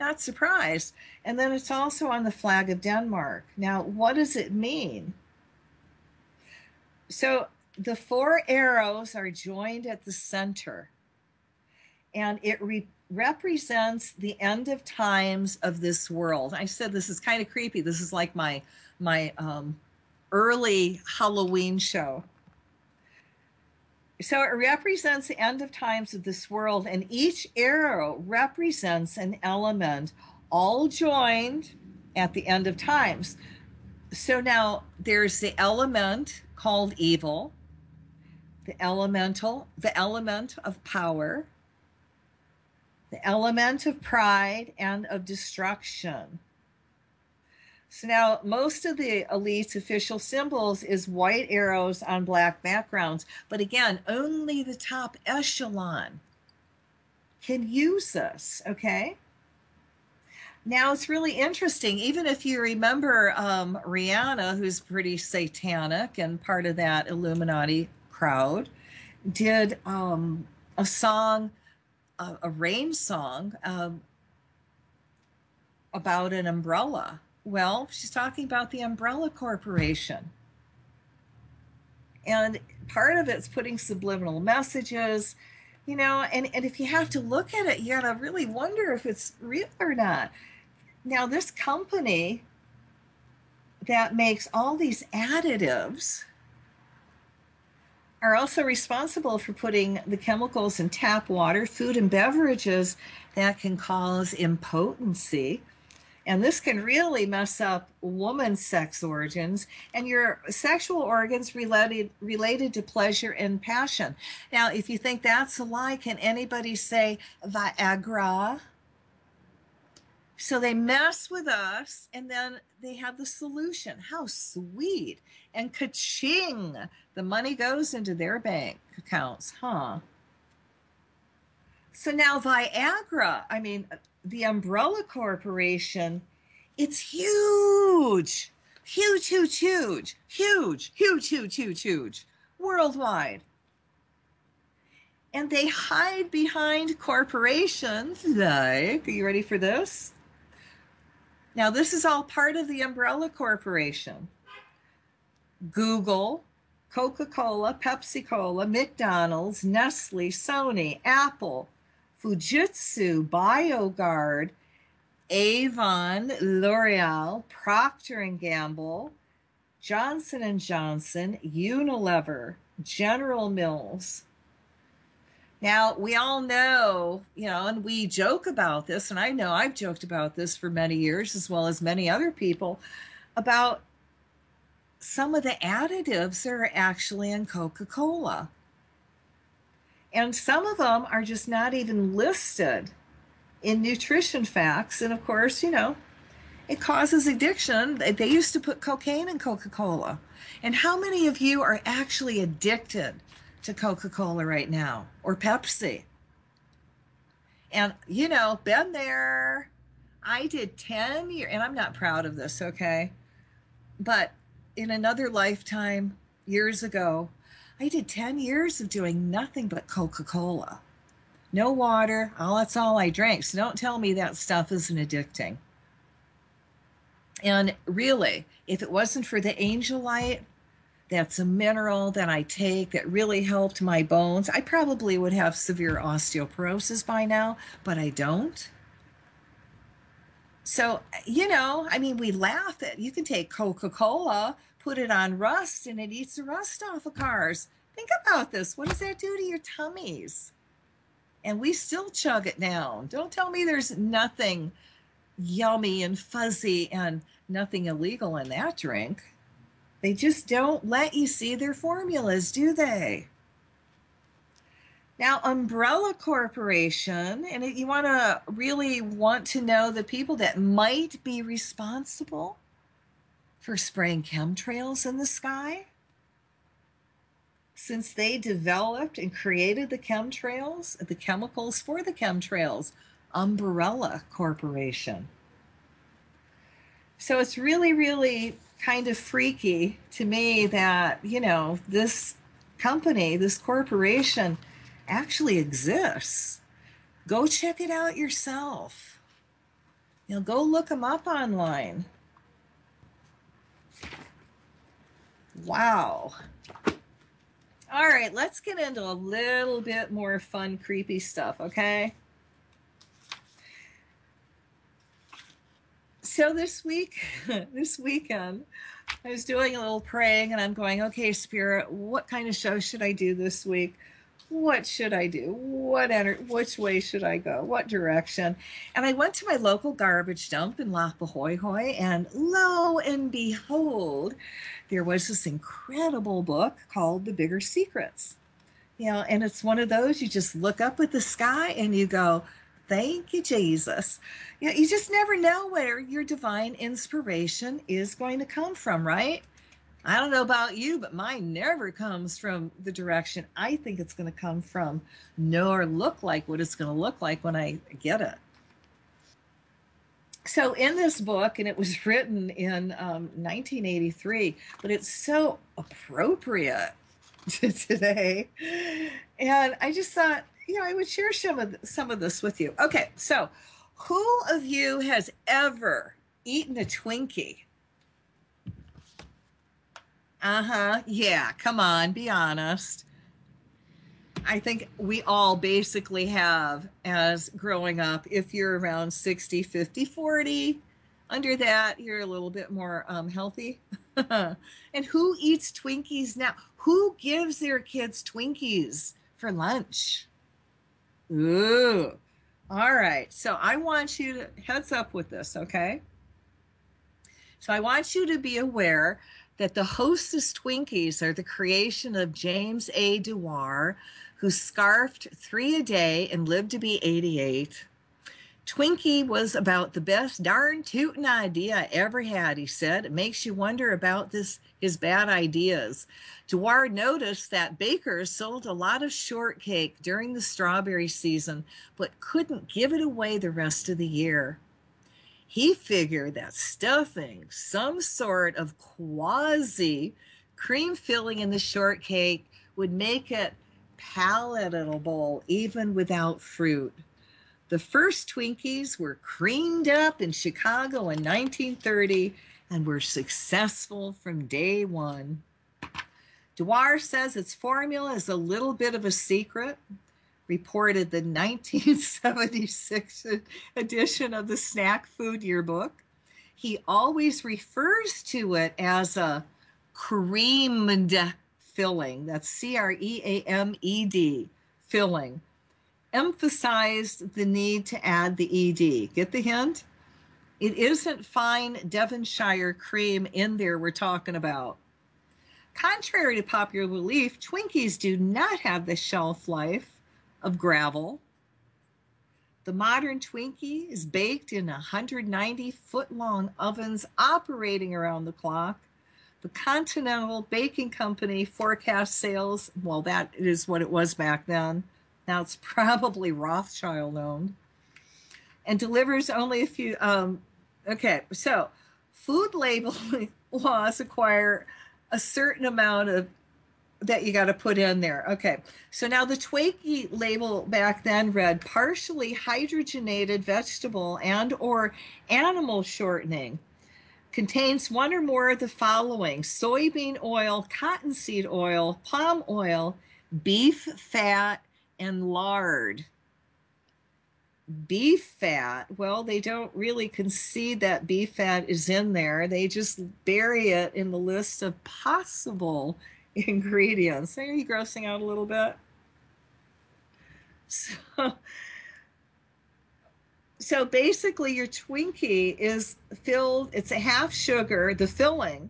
not surprised. And then it's also on the flag of Denmark. Now, what does it mean? So the 4 arrows are joined at the center, and it represents the end of times of this world. I said this is kind of creepy. This is like my early Halloween show. So it represents the end of times of this world, and each arrow represents an element, all joined at the end of times. So now there's the element called evil, the element of power, the element of pride and of destruction. So now most of the elite's official symbols is white arrows on black backgrounds. But again, only the top echelon can use this, okay? Now it's really interesting. Even if you remember Rihanna, who's pretty satanic and part of that Illuminati crowd, did a song, a rain song about an umbrella. Well, she's talking about the Umbrella Corporation. And part of it's putting subliminal messages, and if you have to look at it, you gotta really wonder if it's real or not. Now, this company that makes all these additives are also responsible for putting the chemicals in tap water, food, and beverages that can cause impotency. And this can really mess up woman's sex organs and your sexual organs related to pleasure and passion. Now, if you think that's a lie, can anybody say Viagra? So they mess with us, and then they have the solution. How sweet. And ka-ching, the money goes into their bank accounts, huh? So now Viagra, the Umbrella Corporation, it's huge, huge, huge, huge, huge, huge, huge, huge, huge, worldwide. And they hide behind corporations like, are you ready for this? Now, this is all part of the Umbrella Corporation. Google, Coca-Cola, Pepsi-Cola, McDonald's, Nestle, Sony, Apple, Fujitsu, BioGuard, Avon, L'Oreal, Procter & Gamble, Johnson & Johnson, Unilever, General Mills. Now, we all know, and we joke about this, and I know I've joked about this for many years, as well as many other people, about some of the additives that are actually in Coca-Cola. And some of them are just not even listed in nutrition facts. And of course, it causes addiction. They used to put cocaine in Coca-Cola. And how many of you are actually addicted to Coca-Cola right now or Pepsi? And, been there. I did 10 years, and I'm not proud of this, okay? But in another lifetime, years ago, I did 10 years of doing nothing but Coca-Cola. No water. That's all I drank. So don't tell me that stuff isn't addicting. And really, if it wasn't for the angel light, that's a mineral that I take that really helped my bones, I probably would have severe osteoporosis by now, but I don't. So, we laugh at, you can take Coca-Cola, put it on rust, and it eats the rust off of cars. Think about this. What does that do to your tummies? And we still chug it down. Don't tell me there's nothing yummy and fuzzy and nothing illegal in that drink. They just don't let you see their formulas, do they? Now, Umbrella Corporation, and you want to really want to know the people that might be responsible for spraying chemtrails in the sky, since they developed and created the chemtrails, the chemicals for the chemtrails, Umbrella Corporation. So it's really, really kind of freaky to me that, this company, this corporation actually exists. Go check it out yourself. Go look them up online. Wow. All right, let's get into a little bit more fun, creepy stuff, okay? So this weekend, I was doing a little praying and I'm going, okay, Spirit, what kind of show should I do this week? What should I do? Which way should I go? What direction? And I went to my local garbage dump in Lapahoihoi, and lo and behold, there was this incredible book called The Bigger Secrets. And it's one of those you just look up at the sky and you go, thank you, Jesus. You just never know where your divine inspiration is going to come from, right? I don't know about you, but mine never comes from the direction I think it's going to come from, nor look like what it's going to look like when I get it. So in this book, and it was written in 1983, but it's so appropriate to today. And I just thought, I would share some of this with you. Okay, so who of you has ever eaten a Twinkie? Yeah, come on, be honest. I think we all basically have, as growing up. If you're around 60, 50, 40, under that, you're a little bit more healthy. And who eats Twinkies now? Who gives their kids Twinkies for lunch? Ooh. All right. So I want you to heads up with this, okay? So I want you to be aware that the Hostess Twinkies are the creation of James A. Dewar, who scarfed 3 a day and lived to be 88. Twinkie was about the best darn tootin' idea I ever had, he said. It makes you wonder about his bad ideas. Dewar noticed that bakers sold a lot of shortcake during the strawberry season, but couldn't give it away the rest of the year. He figured that stuffing some sort of quasi cream filling in the shortcake would make it palatable even without fruit. The first Twinkies were creamed up in Chicago in 1930 and were successful from day one. Dewar says its formula is a little bit of a secret, reported the 1976 edition of the Snack Food Yearbook. He always refers to it as a creamed filling. That's CREAMED filling. Emphasized the need to add the ED. Get the hint? It isn't fine Devonshire cream in there we're talking about. Contrary to popular belief, Twinkies do not have the shelf life of gravel. The modern Twinkie is baked in 190-foot-long ovens operating around the clock. The Continental Baking Company forecasts sales, well, that is what it was back then. Now it's probably Rothschild owned. And delivers only a few. Okay, so food labeling laws require a certain amount of that you got to put in there. Okay, so now the Twinkie label back then read partially hydrogenated vegetable and or animal shortening. Contains one or more of the following: soybean oil, cottonseed oil, palm oil, beef fat, and lard. Beef fat, well, they don't really concede that beef fat is in there. They just bury it in the list of possible ingredients. Are you grossing out a little bit? So basically your Twinkie is filled, it's a half sugar, the filling,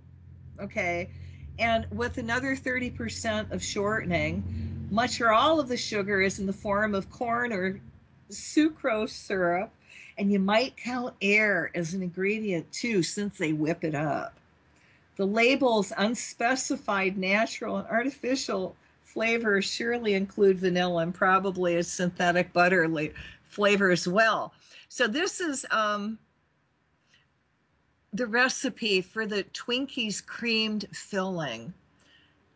okay, And with another 30% of shortening, much or all of the sugar is in the form of corn or sucrose syrup. And you might count air as an ingredient too, since they whip it up. The labels unspecified natural and artificial flavors surely include vanilla and probably a synthetic butter flavor as well. So this is the recipe for the Twinkies creamed filling.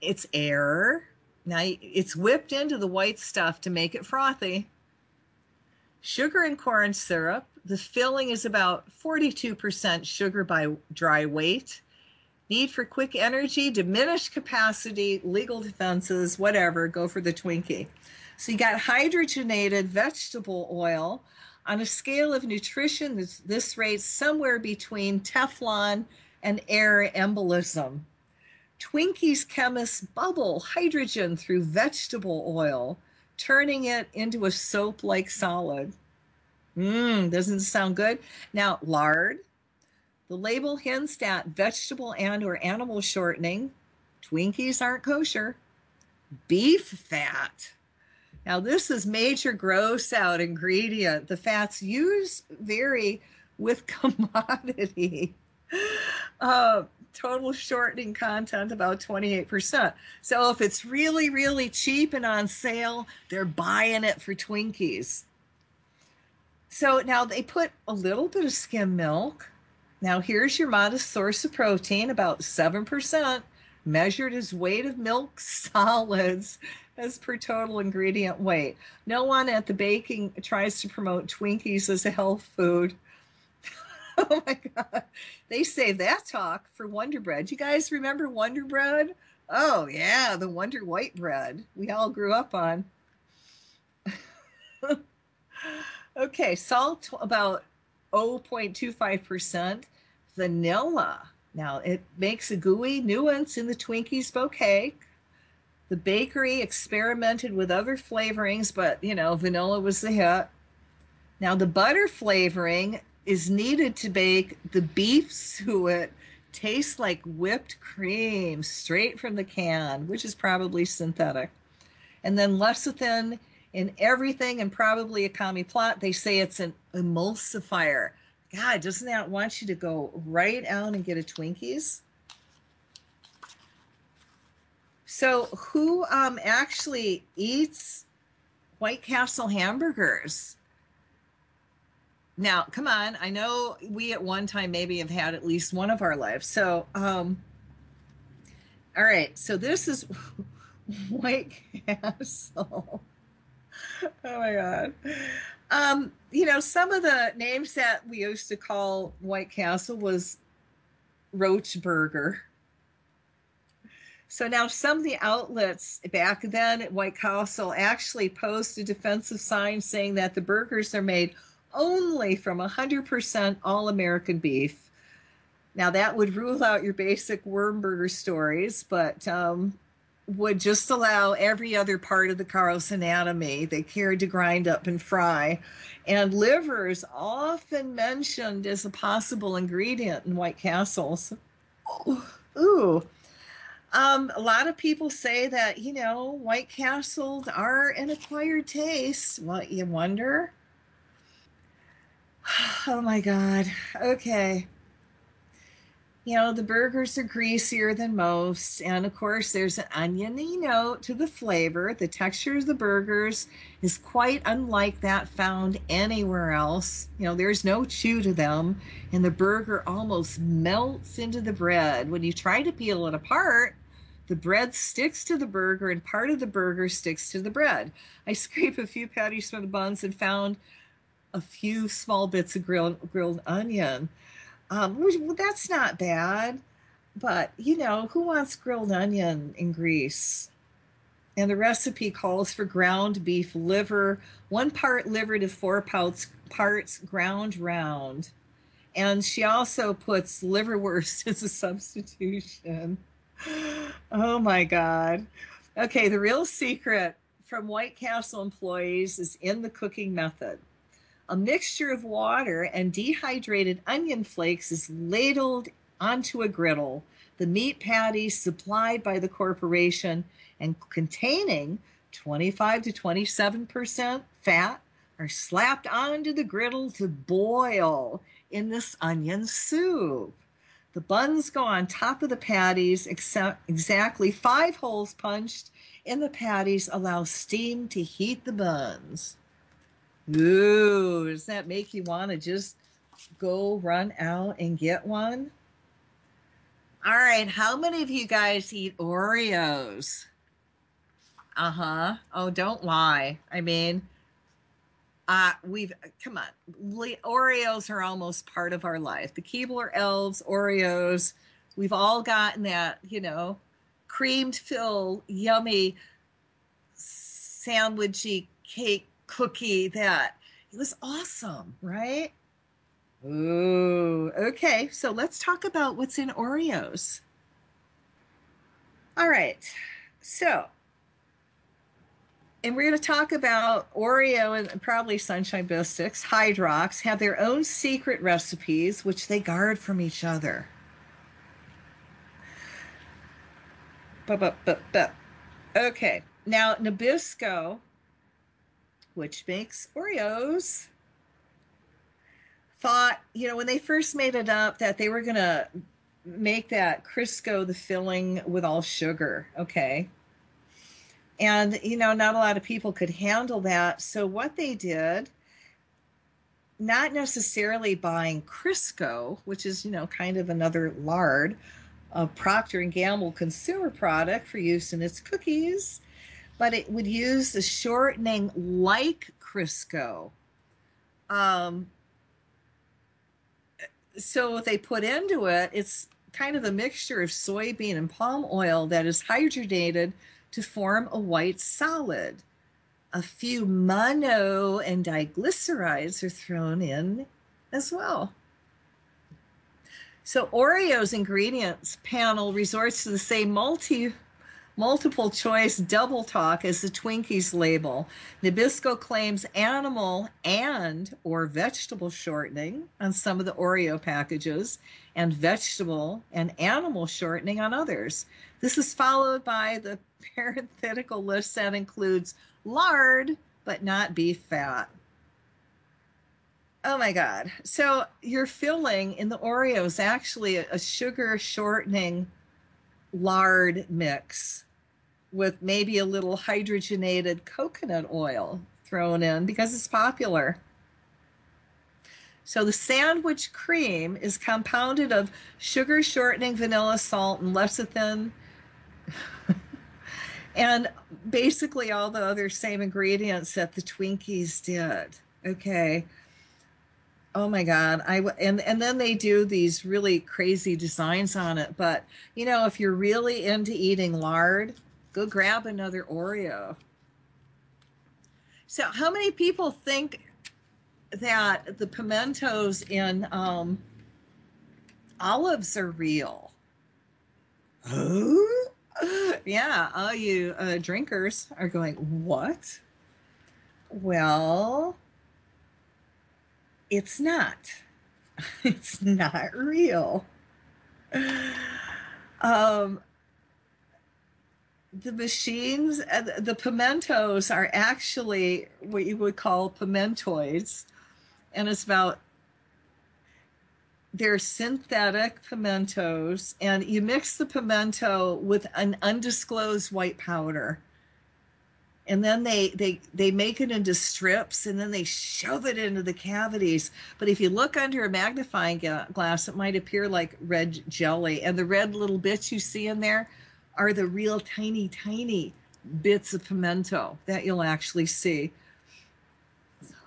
It's air. Now it's whipped into the white stuff to make it frothy. Sugar and corn syrup. The filling is about 42% sugar by dry weight. Need for quick energy, diminished capacity, legal defenses, whatever, go for the Twinkie. So you got hydrogenated vegetable oil. On a scale of nutrition, this rates somewhere between Teflon and air embolism. Twinkies chemists bubble hydrogen through vegetable oil, turning it into a soap-like solid. Doesn't sound good? Now, lard. The label hints at vegetable and or animal shortening. Twinkies aren't kosher. Beef fat. Now, this is major gross out ingredient. The fats used vary with commodity. Total shortening content about 28%. So if it's really, really cheap and on sale, they're buying it for Twinkies. So now they put a little bit of skim milk. Now here's your modest source of protein, about 7%, measured as weight of milk solids as per total ingredient weight. No one at the baking tries to promote Twinkies as a health food. Oh my God. They save that talk for Wonder Bread. You guys remember Wonder Bread? Oh yeah, the Wonder White Bread we all grew up on. Okay, salt about 0.25%. Vanilla. Now it makes a gooey nuance in the Twinkies bouquet. The bakery experimented with other flavorings, but vanilla was the hit. Now the butter flavoring is needed to make the beef suet taste like whipped cream straight from the can, which is probably synthetic. And then lecithin in everything, and probably a commie plot. They say it's an emulsifier. God, doesn't that want you to go right out and get a Twinkies? So who actually eats White Castle hamburgers? Now, come on. I know we at one time maybe have had at least one of our lives. So, all right. So this is White Castle. Oh my God. Some of the names that we used to call White Castle was Roach Burger. So now some of the outlets back then at White Castle actually posted defensive signs saying that the burgers are made only from 100% all-American beef. Now that would rule out your basic worm burger stories, but would just allow every other part of the cow's anatomy they cared to grind up and fry. And liver is often mentioned as a possible ingredient in White Castles. Ooh. A lot of people say that, White Castles are an acquired taste. What, you wonder? Oh my God. Okay. The burgers are greasier than most. And of course, there's an oniony note to the flavor. The texture of the burgers is quite unlike that found anywhere else. There's no chew to them. And the burger almost melts into the bread. When you try to peel it apart, the bread sticks to the burger and part of the burger sticks to the bread. I scraped a few patties from the buns and found a few small bits of grilled onion. Well, that's not bad, but who wants grilled onion in grease? And the recipe calls for ground beef liver, 1 part liver to 4 parts ground round. And she also puts liverwurst as a substitution. Oh my God. Okay, the real secret from White Castle employees is in the cooking method. A mixture of water and dehydrated onion flakes is ladled onto a griddle. The meat patties supplied by the corporation and containing 25 to 27% fat are slapped onto the griddle to boil in this onion soup. The buns go on top of the patties, exactly 5 holes punched in the patties allow steam to heat the buns. Ooh, does that make you want to just go run out and get one? All right, how many of you guys eat Oreos? Oh, don't lie. I mean, come on. Oreos are almost part of our life. The Keebler Elves, Oreos, we've all gotten that, creamed fill, yummy, sandwichy cake cookie that it was awesome, right? Ooh, okay. So let's talk about what's in Oreos. All right. So, and we're going to talk about Oreo and probably Sunshine Biscuits, Hydrox, have their own secret recipes, which they guard from each other. Okay. Now, Nabisco, which makes Oreos, thought, when they first made it up, that they were going to make that Crisco the filling with all sugar. Okay. And, not a lot of people could handle that. So what they did, not necessarily buying Crisco, which is, kind of another lard, a Procter & Gamble consumer product for use in its cookies, but it would use the shortening like Crisco. So what they put into it, it's kind of a mixture of soybean and palm oil that is hydrogenated to form a white solid. A few mono and diglycerides are thrown in as well. So Oreo's ingredients panel resorts to the same multiple choice double talk as the Twinkies label. Nabisco claims animal and or vegetable shortening on some of the Oreo packages and vegetable and animal shortening on others. This is followed by the parenthetical list that includes lard, but not beef fat. Oh my God. So your filling in the Oreo is actually a sugar shortening lard mix with maybe a little hydrogenated coconut oil thrown in because it's popular. So the sandwich cream is compounded of sugar shortening, vanilla, salt, and lecithin, and basically all the other same ingredients that the Twinkies did. Okay. Oh my God. And then they do these really crazy designs on it. But, if you're really into eating lard, go grab another Oreo. So how many people think that the pimentos in olives are real? Oh? Yeah, all you drinkers are going, what? Well, it's not. It's not real. The machines, the pimentos are actually what you would call pimentoids. And it's about, they're synthetic pimentos, and you mix the pimento with an undisclosed white powder. And then they make it into strips, and then they shove it into the cavities. But if you look under a magnifying glass, it might appear like red jelly. And the red little bits you see in there are the real tiny, tiny bits of pimento that you'll actually see.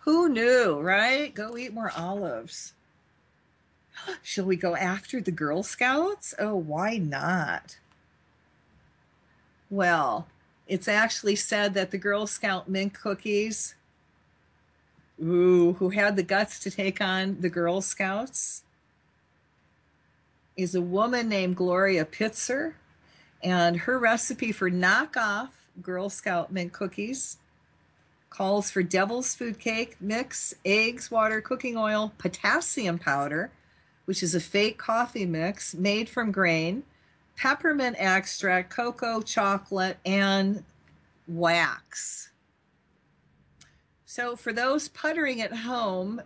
Who knew, right? Go eat more olives. Shall we go after the Girl Scouts? Oh, why not? Well, it's actually said that the Girl Scout mint cookies, who had the guts to take on the Girl Scouts, is a woman named Gloria Pitzer, and her recipe for knockoff Girl Scout mint cookies calls for devil's food cake mix, eggs, water, cooking oil, potassium powder, which is a fake coffee mix made from grain, peppermint extract, cocoa, chocolate, and wax. So for those puttering at home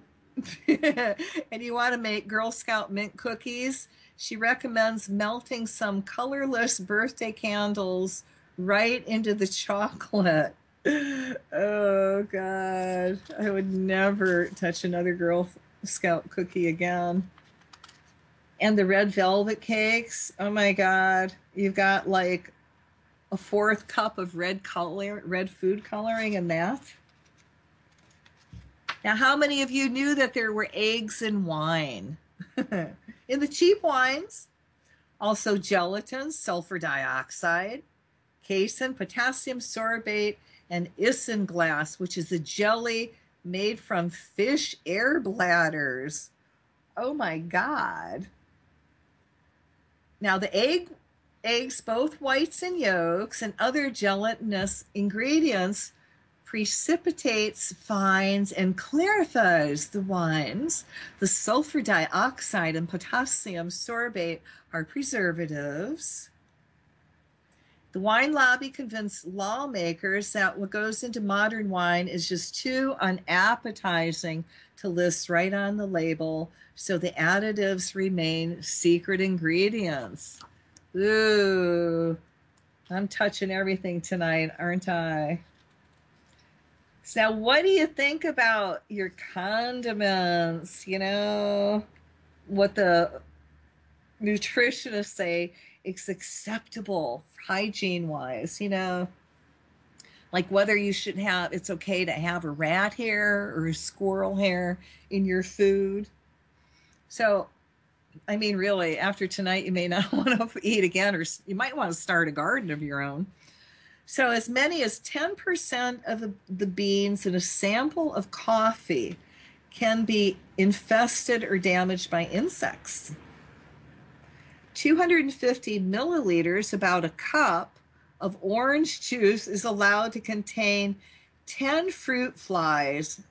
and you want to make Girl Scout mint cookies, she recommends melting some colorless birthday candles right into the chocolate. Oh, God. I would never touch another Girl Scout cookie again. And the red velvet cakes, oh my God. You've got like a fourth cup of red food coloring in that. Now, how many of you knew that there were eggs in wine? In the cheap wines, also gelatin, sulfur dioxide, casein, potassium sorbate, and isinglass, which is a jelly made from fish air bladders. Oh my God. Now, the eggs, both whites and yolks, and other gelatinous ingredients precipitates, fines, and clarifies the wines. The sulfur dioxide and potassium sorbate are preservatives. The wine lobby convinced lawmakers that what goes into modern wine is just too unappetizing to list right on the label, so the additives remain secret ingredients. Ooh, I'm touching everything tonight, aren't I? So what do you think about your condiments? You know, what the nutritionists say is acceptable hygiene-wise, you know, like whether you should have, it's okay to have a rat hair or a squirrel hair in your food. So, I mean, really, after tonight, you may not want to eat again, or you might want to start a garden of your own. So as many as 10% of the beans in a sample of coffee can be infested or damaged by insects. 250 milliliters, about a cup, of orange juice is allowed to contain 10 fruit flies,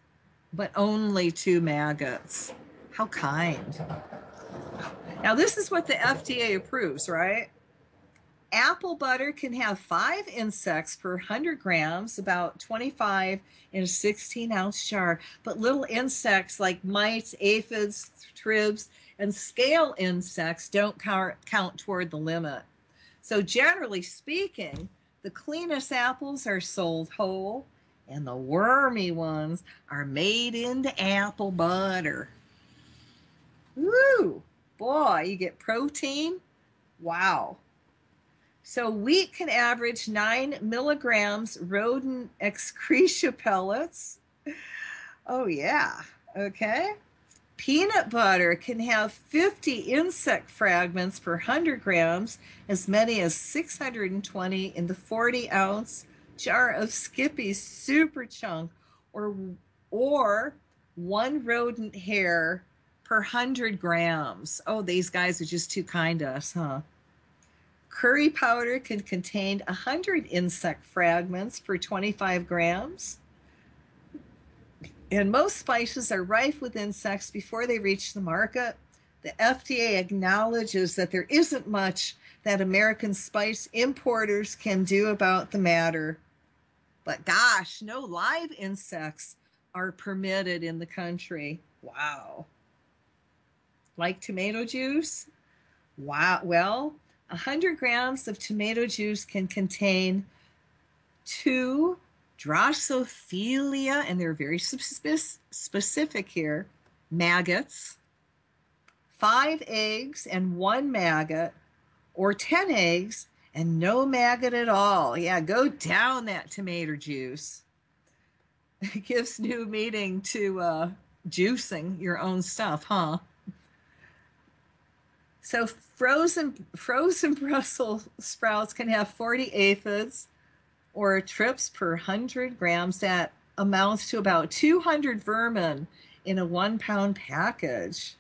but only 2 maggots. How kind. Now, this is what the FDA approves, right? Apple butter can have 5 insects per 100 grams, about 25 in a 16-ounce jar. But little insects like mites, aphids, tribs, and scale insects don't count toward the limit. So generally speaking, the cleanest apples are sold whole, and the wormy ones are made into apple butter. Woo! Boy, you get protein. Wow. So wheat can average 9 milligrams rodent excretia pellets. Oh, yeah. Okay. Peanut butter can have 50 insect fragments per 100 grams, as many as 620 in the 40-ounce jar of Skippy's Super Chunk, or 1 rodent hair per 100 grams. Oh, these guys are just too kind to us, huh? Curry powder can contain 100 insect fragments per 25 grams. And most spices are rife with insects before they reach the market. The FDA acknowledges that there isn't much that American spice importers can do about the matter. But gosh, no live insects are permitted in the country. Wow. Like tomato juice? Wow. Well, 100 grams of tomato juice can contain 2 Drosophila, and they're very specific here, maggots, 5 eggs and 1 maggot, or 10 eggs and no maggot at all. Yeah, go down that tomato juice. It gives new meaning to juicing your own stuff, huh? So frozen Brussels sprouts can have 40 aphids or trips per 100 grams. That amounts to about 200 vermin in a 1-pound package.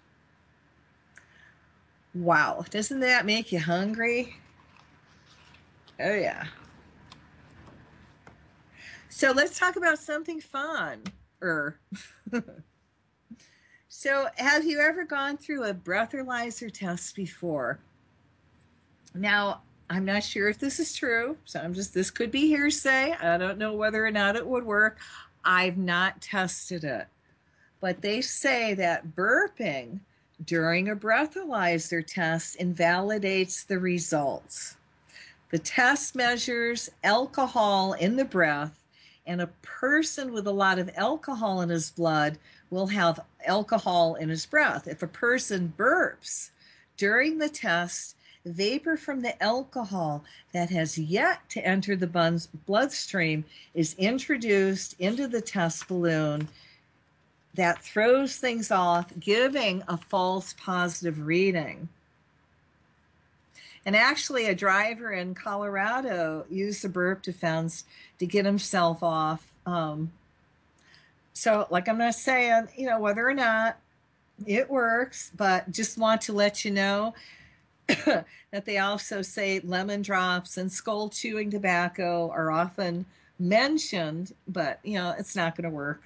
Wow, doesn't that make you hungry? Oh, yeah. So let's talk about something fun. So have you ever gone through a breathalyzer test before? Now, I'm not sure if this is true, so this could be hearsay. I don't know whether or not it would work. I've not tested it. But they say that burping during a breathalyzer test invalidates the results. The test measures alcohol in the breath, and a person with a lot of alcohol in his blood will have alcohol in his breath. If a person burps during the test, vapor from the alcohol that has yet to enter the bloodstream is introduced into the test balloon. That throws things off, giving a false positive reading. And actually, a driver in Colorado used the burp defense to get himself off. So, like, I'm not saying, whether or not it works, but just want to let you know that they also say lemon drops and skull chewing tobacco are often mentioned, but, it's not going to work.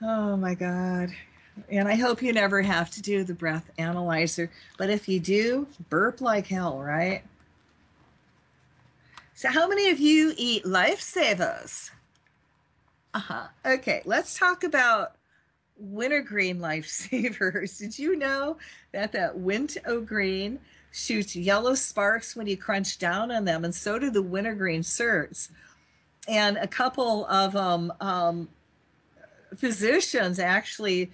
Oh my God. And I hope you never have to do the breath analyzer. But if you do, burp like hell, right? So how many of you eat Lifesavers? Okay, let's talk about wintergreen Lifesavers. Did you know that wintergreen shoots yellow sparks when you crunch down on them? And so do the wintergreen certs. And a couple of physicians actually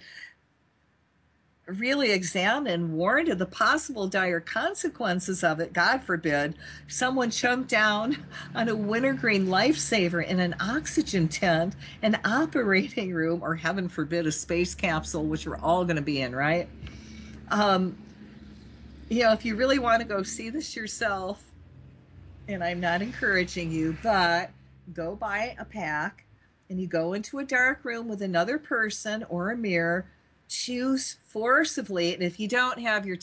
really examined and warned of the possible dire consequences of it. God forbid someone chunked down on a wintergreen Lifesaver in an oxygen tent, an operating room, or heaven forbid a space capsule, which we're all going to be in, right? If you really want to go see this yourself, and I'm not encouraging you, but go buy a pack and you go into a dark room with another person or a mirror, chew forcibly, and if you don't have your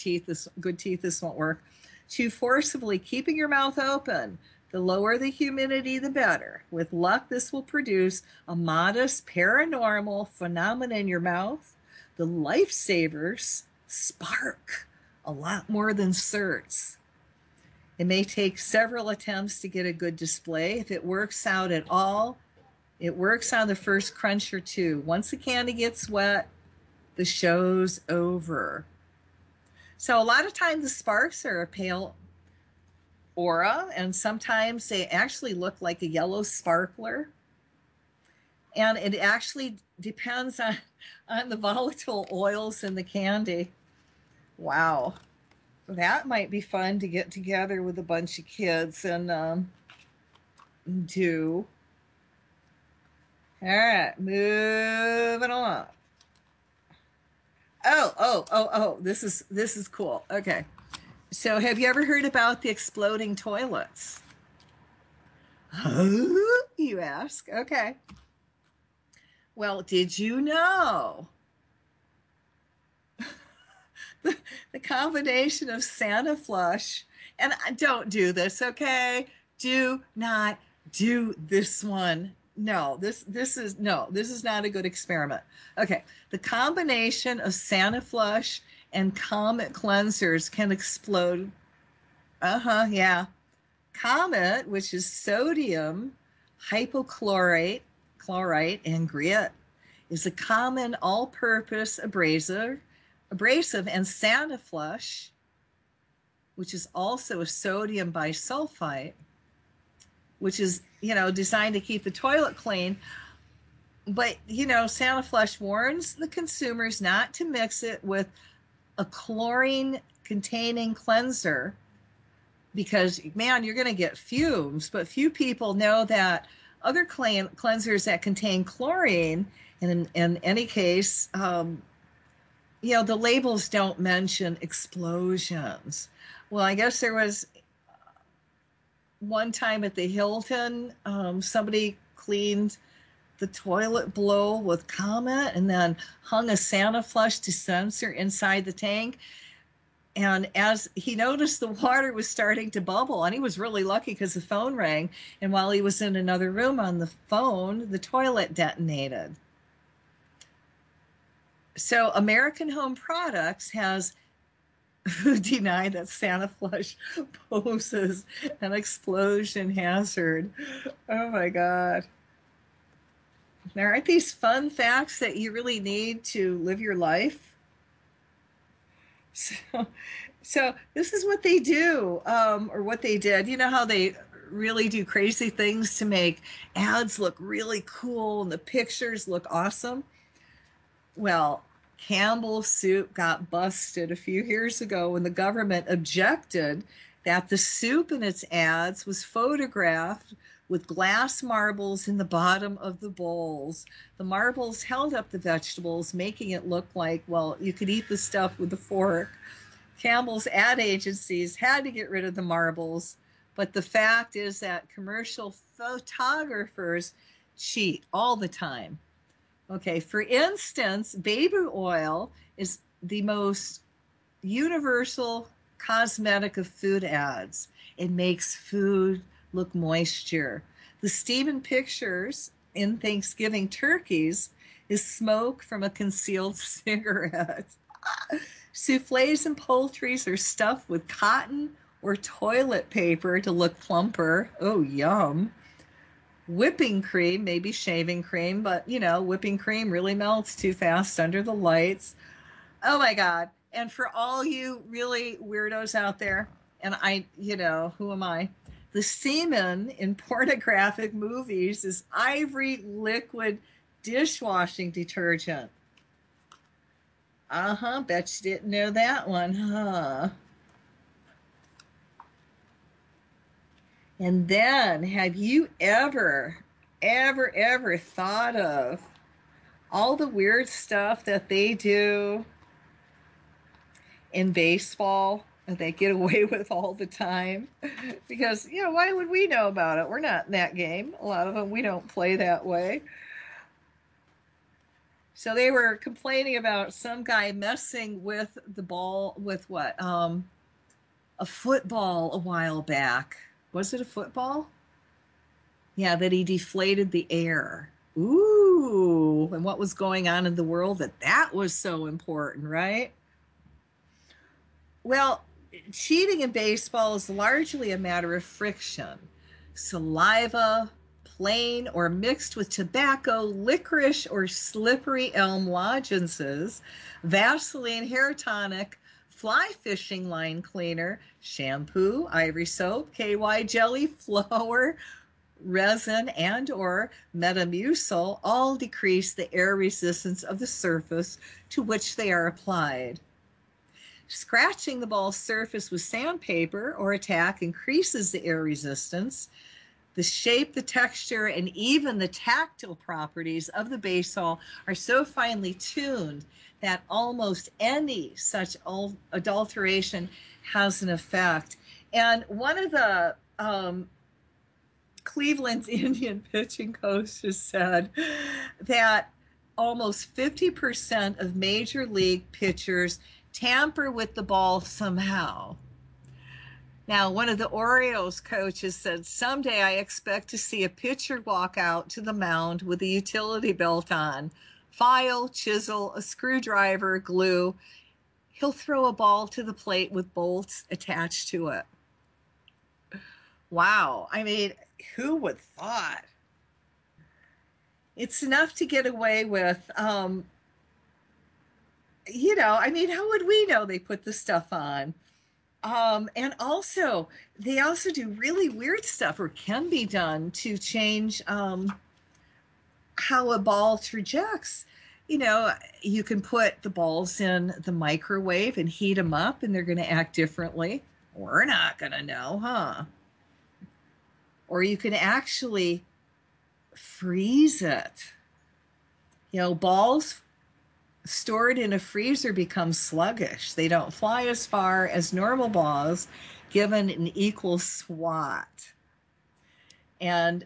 good teeth, this won't work. Chew forcibly, keeping your mouth open. The lower the humidity, the better. With luck, this will produce a modest paranormal phenomenon in your mouth. The Lifesavers spark a lot more than certs. It may take several attempts to get a good display. If it works out at all, it works on the first crunch or two. Once the candy gets wet, the show's over. So a lot of times the sparks are a pale aura, and sometimes they actually look like a yellow sparkler. And it actually depends on the volatile oils in the candy. Wow. That might be fun to get together with a bunch of kids and do. All right, moving on. Oh, this is cool. Okay. So have you ever heard about the exploding toilets? You ask. Okay. Well, did you know the combination of Santa Flush, and don't do this, okay? Do not do this one. No, this is not a good experiment. Okay, the combination of Santa Flush and Comet cleansers can explode. Yeah. Comet, which is sodium hypochlorite, and grit, is a common all-purpose abrasive, and Santa Flush, which is also a sodium bisulfite, which is, designed to keep the toilet clean. But, Santa Flush warns the consumers not to mix it with a chlorine-containing cleanser because, man, you're going to get fumes. But few people know that other cleansers that contain chlorine, and in any case, the labels don't mention explosions. Well, I guess there was one time at the Hilton, somebody cleaned the toilet bowl with Comet and then hung a Santa Flush dispenser inside the tank. And as he noticed, the water was starting to bubble, and he was really lucky because the phone rang. And while he was in another room on the phone, the toilet detonated. So American Home Products has denied that Santa Flush poses an explosion hazard. Oh my God. Now, aren't these fun facts that you really need to live your life? So, so this is what they do, or what they did. You know how they really do crazy things to make ads look really cool and the pictures look awesome? Well, Campbell's soup got busted a few years ago when the government objected that the soup in its ads was photographed with glass marbles in the bottom of the bowls. The marbles held up the vegetables, making it look like, well, you could eat the stuff with a fork. Campbell's ad agencies had to get rid of the marbles, but the fact is that commercial photographers cheat all the time. Okay, for instance, baby oil is the most universal cosmetic of food ads. It makes food look moisture. The Stephen pictures in Thanksgiving turkeys is smoke from a concealed cigarette. Souffles and poultries are stuffed with cotton or toilet paper to look plumper. Oh, yum. Whipping cream, maybe shaving cream, but you know, whipping cream really melts too fast under the lights. Oh my God. And for all you really weirdos out there, and I, you know, who am I? The semen in pornographic movies is ivory liquid dishwashing detergent. Uh-huh, bet you didn't know that one, huh? And then, have you ever thought of all the weird stuff that they do in baseball that they get away with all the time? Because, you know, why would we know about it? We're not in that game. A lot of them, we don't play that way. So they were complaining about some guy messing with the ball with what? A football a while back. Was it a football? Yeah, that he deflated the air. Ooh, and what was going on in the world that was so important, right? Well, cheating in baseball is largely a matter of friction. Saliva, plain or mixed with tobacco, licorice, or slippery elm lozenges, Vaseline hair tonic, fly fishing line cleaner, shampoo, ivory soap, KY jelly, flour, resin, and or Metamucil all decrease the air resistance of the surface to which they are applied. Scratching the ball's surface with sandpaper or a tack increases the air resistance. The shape, the texture, and even the tactile properties of the baseball are so finely tuned that almost any such adulteration has an effect. And one of the Cleveland's Indian pitching coaches said that almost 50% of major league pitchers tamper with the ball somehow. Now, one of the Orioles coaches said, someday I expect to see a pitcher walk out to the mound with a utility belt on, file, chisel, a screwdriver, glue. He'll throw a ball to the plate with bolts attached to it. Wow. I mean, who would thought? It's enough to get away with, you know, I mean, how would we know they put the stuff on? And also, they also do really weird stuff, or can be done, to change how a ball trajects. You know, you can put the balls in the microwave and heat them up, and they're going to act differently. We're not going to know, huh? Or you can actually freeze it. You know, balls stored in a freezer become sluggish. They don't fly as far as normal balls given an equal swat. And,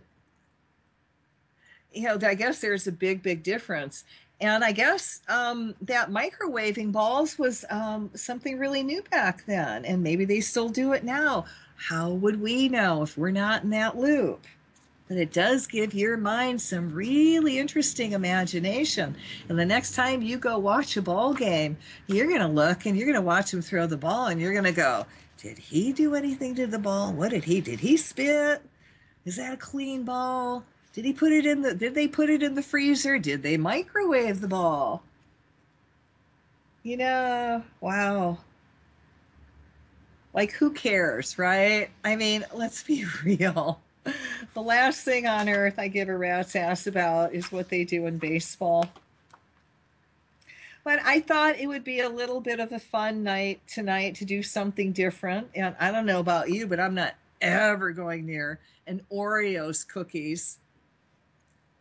you know, I guess there's a big difference. And I guess that microwaving balls was something really new back then. And maybe they still do it now. How would we know if we're not in that loop? but it does give your mind some really interesting imagination. And the next time you go watch a ball game, you're going to look and you're going to watch him throw the ball and you're going to go, did he do anything to the ball? What did he? Did he spit? Is that a clean ball? Did they put it in the freezer? Did they microwave the ball? Wow. Like, who cares, right? I mean, let's be real. The last thing on earth I give a rat's ass about is what they do in baseball. But I thought it would be a little bit of a fun night tonight to do something different. And I don't know about you, but I'm not ever going near an Oreos cookies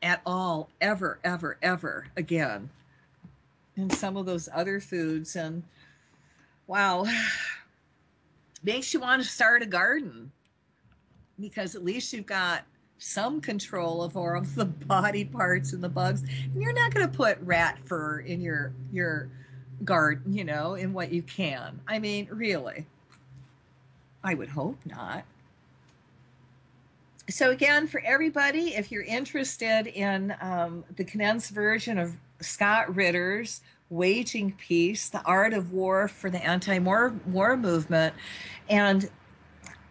at all, ever, ever, ever again. And some of those other foods. And wow, makes you want to start a garden, because at least you've got some control of all of the body parts and the bugs. And you're not going to put rat fur in your garden, in what you can. I mean, really. I would hope not. So again, for everybody, if you're interested in the condensed version of Scott Ritter's Waging Peace, The Art of War for the Anti-War Movement, and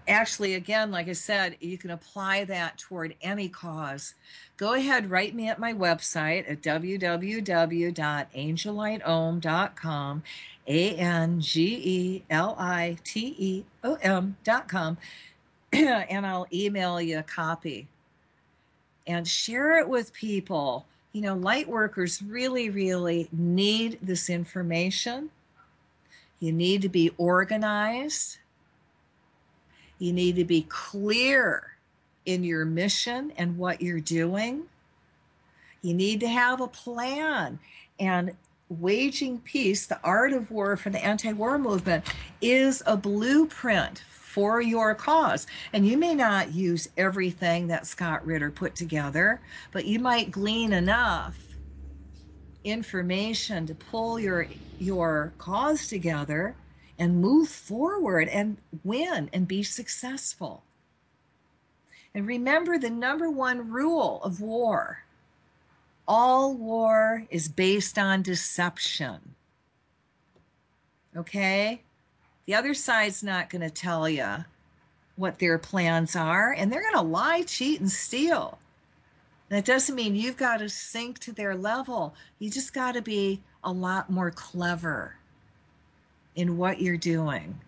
actually, again, like I said, you can apply that toward any cause. Go ahead, write me at my website at www.angeliteom.com, ANGELITEOM.com, and I'll email you a copy. And share it with people. Light workers really, really need this information. You need to be organized. You need to be clear in your mission and what you're doing. You need to have a plan. And Waging Peace, The Art of War for the Anti-War Movement, is a blueprint for your cause. And you may not use everything that Scott Ritter put together, but you might glean enough information to pull your cause together and move forward and win and be successful. And remember the number one rule of war: all war is based on deception. Okay? The other side's not going to tell you what their plans are, and they're going to lie, cheat, and steal. That doesn't mean you've got to sink to their level. You just got to be a lot more clever in what you're doing.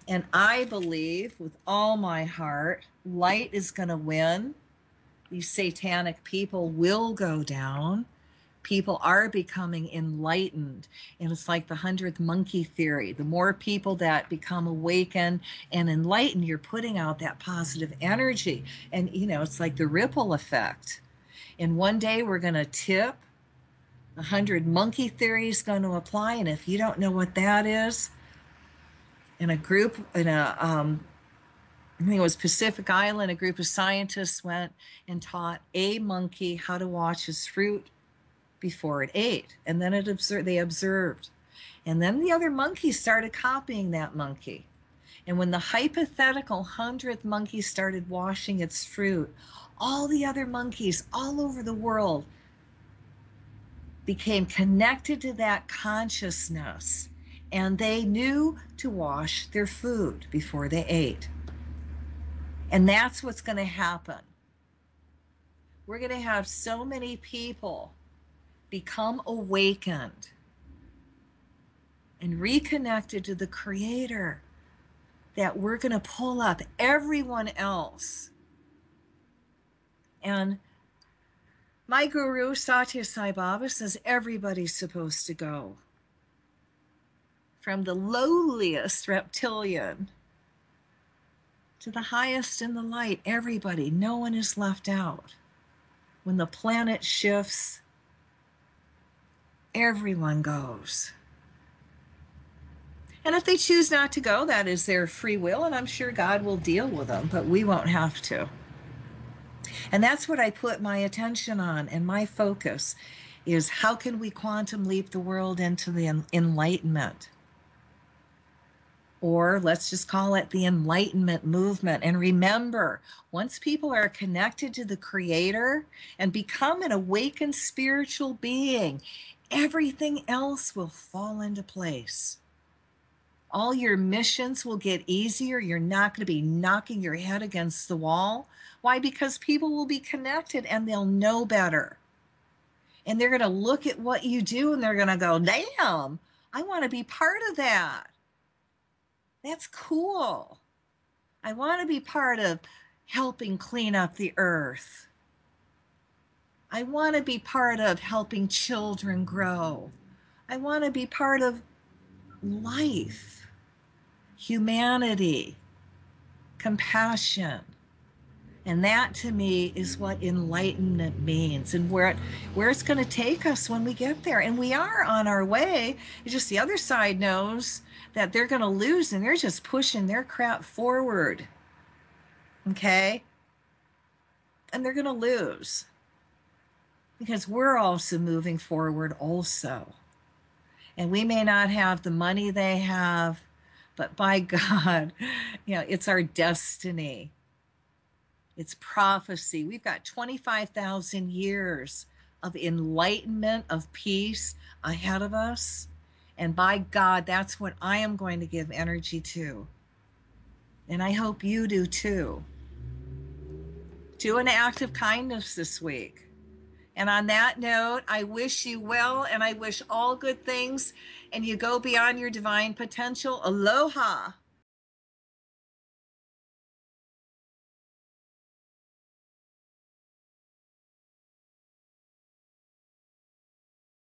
And I believe with all my heart, light is going to win. These satanic people will go down. People are becoming enlightened. And it's like the 100th monkey theory. The more people that become awakened and enlightened, you're putting out that positive energy. And, it's like the ripple effect. And one day we're going to tip. 100 monkey theory is going to apply. And if you don't know what that is, I think it was Pacific Island, a group of scientists went and taught a monkey how to watch his fruit before it ate. And then they observed. And then the other monkeys started copying that monkey. And when the hypothetical 100th monkey started washing its fruit, all the other monkeys all over the world became connected to that consciousness. And they knew to wash their food before they ate. And that's what's going to happen. We're going to have so many people become awakened and reconnected to the Creator that we're going to pull up everyone else. And my guru, Satya Sai Baba, says everybody's supposed to go. From the lowliest reptilian to the highest in the light, everybody, no one is left out. When the planet shifts, everyone goes. And if they choose not to go, that is their free will, and I'm sure God will deal with them, but we won't have to. And that's what I put my attention on, and my focus is how can we quantum leap the world into the enlightenment? or let's just call it the Enlightenment movement. And remember, once people are connected to the Creator and become an awakened spiritual being, everything else will fall into place. All your missions will get easier. You're not going to be knocking your head against the wall. Why? Because people will be connected and they'll know better. And they're going to look at what you do and they're going to go, damn, I want to be part of that. That's cool. I want to be part of helping clean up the earth. I want to be part of helping children grow. I want to be part of life, humanity, compassion. And that to me is what enlightenment means and where it's going to take us when we get there. And we are on our way. It's just the other side knows that they're going to lose and they're just pushing their crap forward. Okay? And they're going to lose because we're also moving forward also. And we may not have the money they have, but by God, it's our destiny. It's prophecy. We've got 25,000 years of enlightenment, of peace ahead of us. And by God, that's what I am going to give energy to. And I hope you do too. Do an act of kindness this week. And on that note, I wish you well and I wish all good things and you go beyond your divine potential. Aloha.